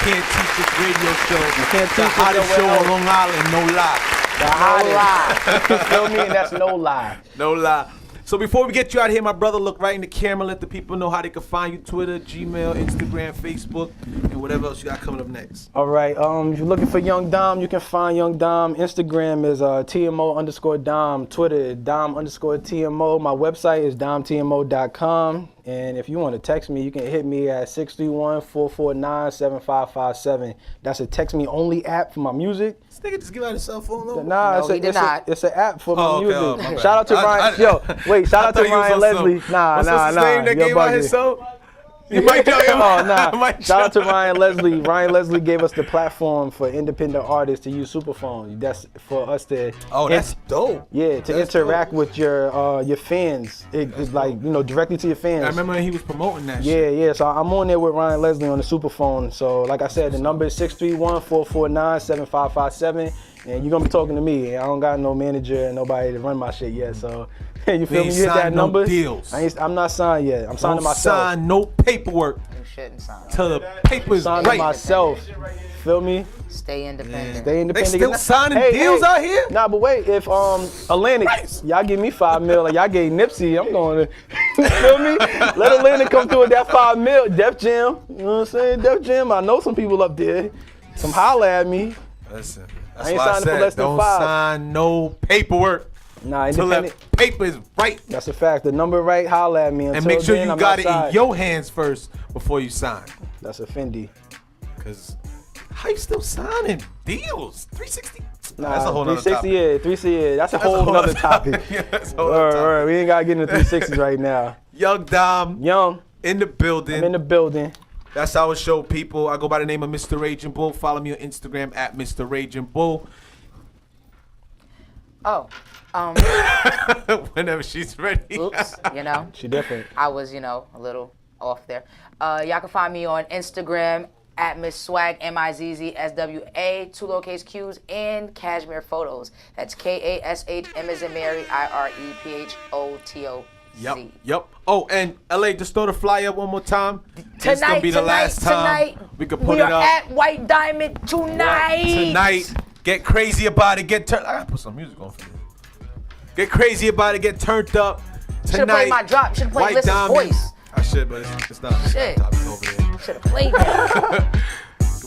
Speaker 5: Can't Teach This Radio Show.
Speaker 1: Can't
Speaker 5: The
Speaker 1: teach
Speaker 5: hottest
Speaker 1: it
Speaker 5: show
Speaker 1: nowhere
Speaker 5: on Long Island, no lie.
Speaker 1: The hottest. You feel me? And that's no lie.
Speaker 5: No lie. So before we get you out of here, my brother, look right in the camera. Let the people know how they can find you. Twitter, Gmail, Instagram, Facebook, and whatever else you got coming up next.
Speaker 1: All right. If you're looking for Young Dom, you can find Young Dom. Instagram is TMO_Dom. Twitter is Dom_TMO. My website is domtmo.com. And if you want to text me, you can hit me at 631-449-7557. That's a text me only app for my music.
Speaker 5: This nigga just give out his cell phone number?
Speaker 1: Nah,
Speaker 2: No, he did not.
Speaker 1: it's an app for my music.
Speaker 5: my bad.
Speaker 1: Shout out to Ryan. Shout out to Ryan Leslie.
Speaker 5: What's his name that
Speaker 1: you're
Speaker 5: gave out his
Speaker 1: bugging.
Speaker 5: soul? You might tell him.
Speaker 1: Oh, nah. Shout out to Ryan Leslie. Ryan Leslie gave us the platform for independent artists to use Superphone. That's for us to.
Speaker 5: Oh, that's dope.
Speaker 1: Yeah, to
Speaker 5: That's
Speaker 1: interact
Speaker 5: dope.
Speaker 1: with your fans. It's like, directly to your fans.
Speaker 5: I remember when he was promoting that shit.
Speaker 1: Yeah. So I'm on there with Ryan Leslie on the Superphone. So like I said, the number is 631-449-7557. And you're gonna be talking to me. I don't got no manager and nobody to run my shit yet. So you feel me? You hit that number.
Speaker 5: No deals.
Speaker 1: I'm not signed yet. I'm signing myself.
Speaker 5: Sign no paperwork
Speaker 2: You shouldn't sign.
Speaker 5: till the papers
Speaker 1: Signing
Speaker 5: right.
Speaker 1: myself. Feel me?
Speaker 2: Stay independent.
Speaker 1: Stay independent.
Speaker 5: They still signing deals out here?
Speaker 1: Nah, but wait, if Atlantic, y'all give me $5 million, like y'all gave Nipsey, I'm going to, you feel me? Let Atlantic come through with that $5 million. Def Jam, you know what I'm saying? Def Jam, I know some people up there. Some holla at me.
Speaker 5: Listen,
Speaker 1: I
Speaker 5: that's
Speaker 1: ain't
Speaker 5: why
Speaker 1: signing for less than
Speaker 5: don't
Speaker 1: 5.
Speaker 5: sign no paperwork.
Speaker 1: Nah,
Speaker 5: Until
Speaker 1: independent.
Speaker 5: that paper is right.
Speaker 1: That's a fact. The number right, holla at me.
Speaker 5: And
Speaker 1: Until
Speaker 5: make sure
Speaker 1: then,
Speaker 5: you
Speaker 1: I'm
Speaker 5: got
Speaker 1: outside.
Speaker 5: it in your hands first before you sign.
Speaker 1: That's a Fendi.
Speaker 5: Because how you still signing deals? 360?
Speaker 1: Nah,
Speaker 5: that's a whole nother
Speaker 1: 360,
Speaker 5: topic.
Speaker 1: yeah, 360, yeah. That's a whole nother topic.
Speaker 5: Yeah, that's a
Speaker 1: All
Speaker 5: whole
Speaker 1: right,
Speaker 5: nother
Speaker 1: all right.
Speaker 5: topic.
Speaker 1: We ain't got to get into 360s right now.
Speaker 5: Young Dom
Speaker 1: Young,
Speaker 5: in the building.
Speaker 1: I'm in the building.
Speaker 5: That's our show, people. I go by the name of Mr. Raging Bull. Follow me on Instagram at Mr. Raging Bull.
Speaker 2: Oh,
Speaker 5: Whenever she's ready.
Speaker 2: oops, you know.
Speaker 1: She different.
Speaker 2: I was, a little off there. Y'all can find me on Instagram at Miss Swag, MIZZSWA, 2 lowercase Q's, and Cashmere Photos. That's KASH, M as in Mary, IREPHOTOZ.
Speaker 5: Yep. Oh, and LA, just throw the flyer up one more time. It's gonna be the last time
Speaker 2: tonight,
Speaker 5: we could put
Speaker 2: we
Speaker 5: it
Speaker 2: are
Speaker 5: up.
Speaker 2: at White Diamond tonight.
Speaker 5: Tonight, get crazy about it. I gotta put some music on for this. Get crazy about it. Get turned up tonight.
Speaker 2: Should've played my drop. Should've played
Speaker 5: White
Speaker 2: Liz's
Speaker 5: Diamond.
Speaker 2: voice.
Speaker 5: I should, but it's not.
Speaker 2: Shit.
Speaker 5: It's over there.
Speaker 2: Should've played that.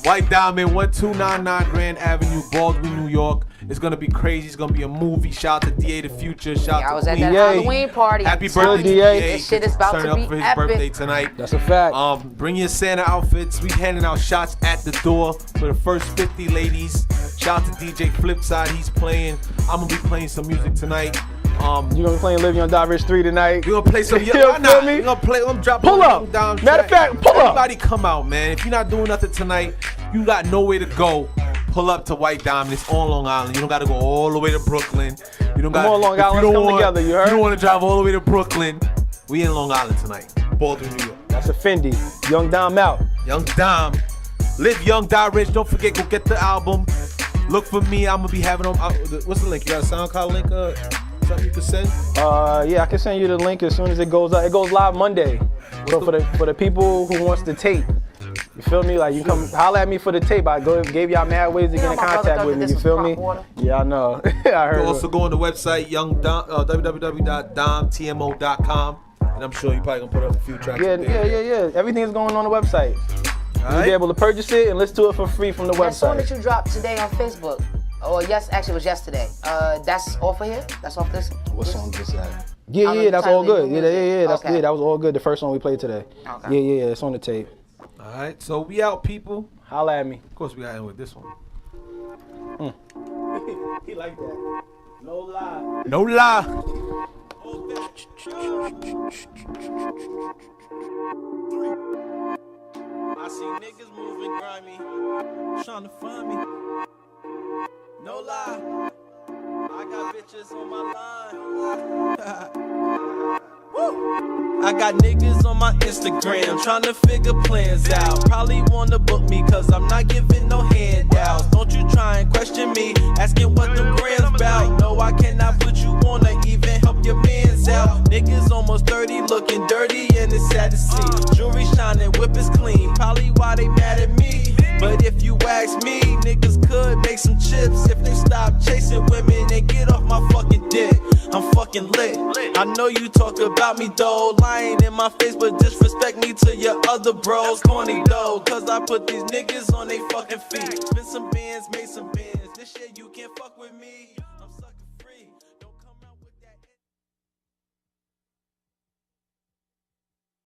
Speaker 5: White Diamond, 1299 Grand Avenue, Baldwin, New York. It's gonna be crazy. It's gonna be a movie. Shout out to DA the Future. Shout
Speaker 2: I
Speaker 5: out
Speaker 2: was
Speaker 5: to
Speaker 2: at
Speaker 5: Queen.
Speaker 2: that Halloween party.
Speaker 5: Happy
Speaker 1: Still
Speaker 5: birthday,
Speaker 1: DA.
Speaker 5: DA.
Speaker 2: This shit is about
Speaker 5: Turn
Speaker 2: to
Speaker 5: up
Speaker 2: be
Speaker 5: for his
Speaker 2: epic.
Speaker 5: birthday tonight.
Speaker 1: That's a fact.
Speaker 5: Bring your Santa outfits. We handing out shots at the door for the first 50 ladies. Shout out to DJ Flipside. He's playing. I'm gonna be playing some music tonight.
Speaker 1: You gonna be playing Live Young Die Rich 3 tonight?
Speaker 5: We're gonna play some.
Speaker 1: You
Speaker 5: Why not?
Speaker 1: feel me?
Speaker 5: We're gonna play. I'm drop.
Speaker 1: Pull up.
Speaker 5: Down
Speaker 1: Matter of
Speaker 5: track.
Speaker 1: fact, pull up.
Speaker 5: Everybody come out, man. If you're not doing nothing tonight, you got nowhere to go. Pull up to White Diamond. It's on Long Island. You don't gotta go all the way to Brooklyn. You don't got.
Speaker 1: on, Long
Speaker 5: if you
Speaker 1: Island,
Speaker 5: don't
Speaker 1: come
Speaker 5: want-
Speaker 1: together, you heard?
Speaker 5: You don't want to drive all the way to Brooklyn. We in Long Island tonight. Baldwin, New York.
Speaker 1: That's a Fendi. Young Dom out.
Speaker 5: Young Dom. Live Young, Die Rich. Don't forget, go get the album. Look for me. I'm gonna be having on. What's the link? You got a SoundCloud link? Something you can send?
Speaker 1: Yeah, I can send you the link as soon as it goes out. It goes live Monday. So for the people who wants the tape, you feel me? Like you come holla at me for the tape. I gave y'all mad ways to get in
Speaker 2: my brother
Speaker 1: contact
Speaker 2: thought
Speaker 1: with me.
Speaker 2: that
Speaker 1: You
Speaker 2: this
Speaker 1: feel
Speaker 2: was
Speaker 1: me?
Speaker 2: prop water.
Speaker 1: Yeah, I know. I heard.
Speaker 5: You can also go on the website www.domtmo.com, and I'm sure you probably gonna put up a few tracks.
Speaker 1: Yeah,
Speaker 5: up there.
Speaker 1: yeah. Everything's going on the website.
Speaker 5: All
Speaker 1: You'll
Speaker 5: right.
Speaker 1: be able to purchase it and listen to it for free from the
Speaker 2: That song that
Speaker 1: website.
Speaker 2: you dropped today on Facebook. Oh, yes, actually it was yesterday. That's off of here? That's off this?
Speaker 1: What song is that? Yeah,
Speaker 2: On the
Speaker 1: that's all
Speaker 2: Timely
Speaker 1: good.
Speaker 2: New
Speaker 1: Yeah,
Speaker 2: Music.
Speaker 1: that's
Speaker 2: Okay.
Speaker 1: good. That was all good. The first song we played today.
Speaker 2: Okay.
Speaker 1: Yeah, it's on the tape.
Speaker 5: All right, so we out, people.
Speaker 1: Holla at me.
Speaker 5: Of course, we got to end with this one.
Speaker 1: He like that. No lie.
Speaker 5: No lie.
Speaker 4: I see niggas moving grimy, trying to find me. No lie, I got bitches on my line. Woo. I got niggas on my Instagram trying to figure plans out. Probably wanna book me cause I'm not giving no handouts. Don't you try and question me, asking what them grams bout. No, I cannot put you on or even help your mans out. Niggas almost 30 looking dirty and it's sad to see. Jewelry shining, whip is clean, probably why they mad at me. But if you ask me, niggas could make some chips if they stop chasing women and get off my fucking dick. I'm fucking lit. I know you talk about me though, lying in my face, but disrespect me to your other bros. Corny though, cause I put these niggas on they fucking feet. Spin some bands, made some bands. This shit you can't fuck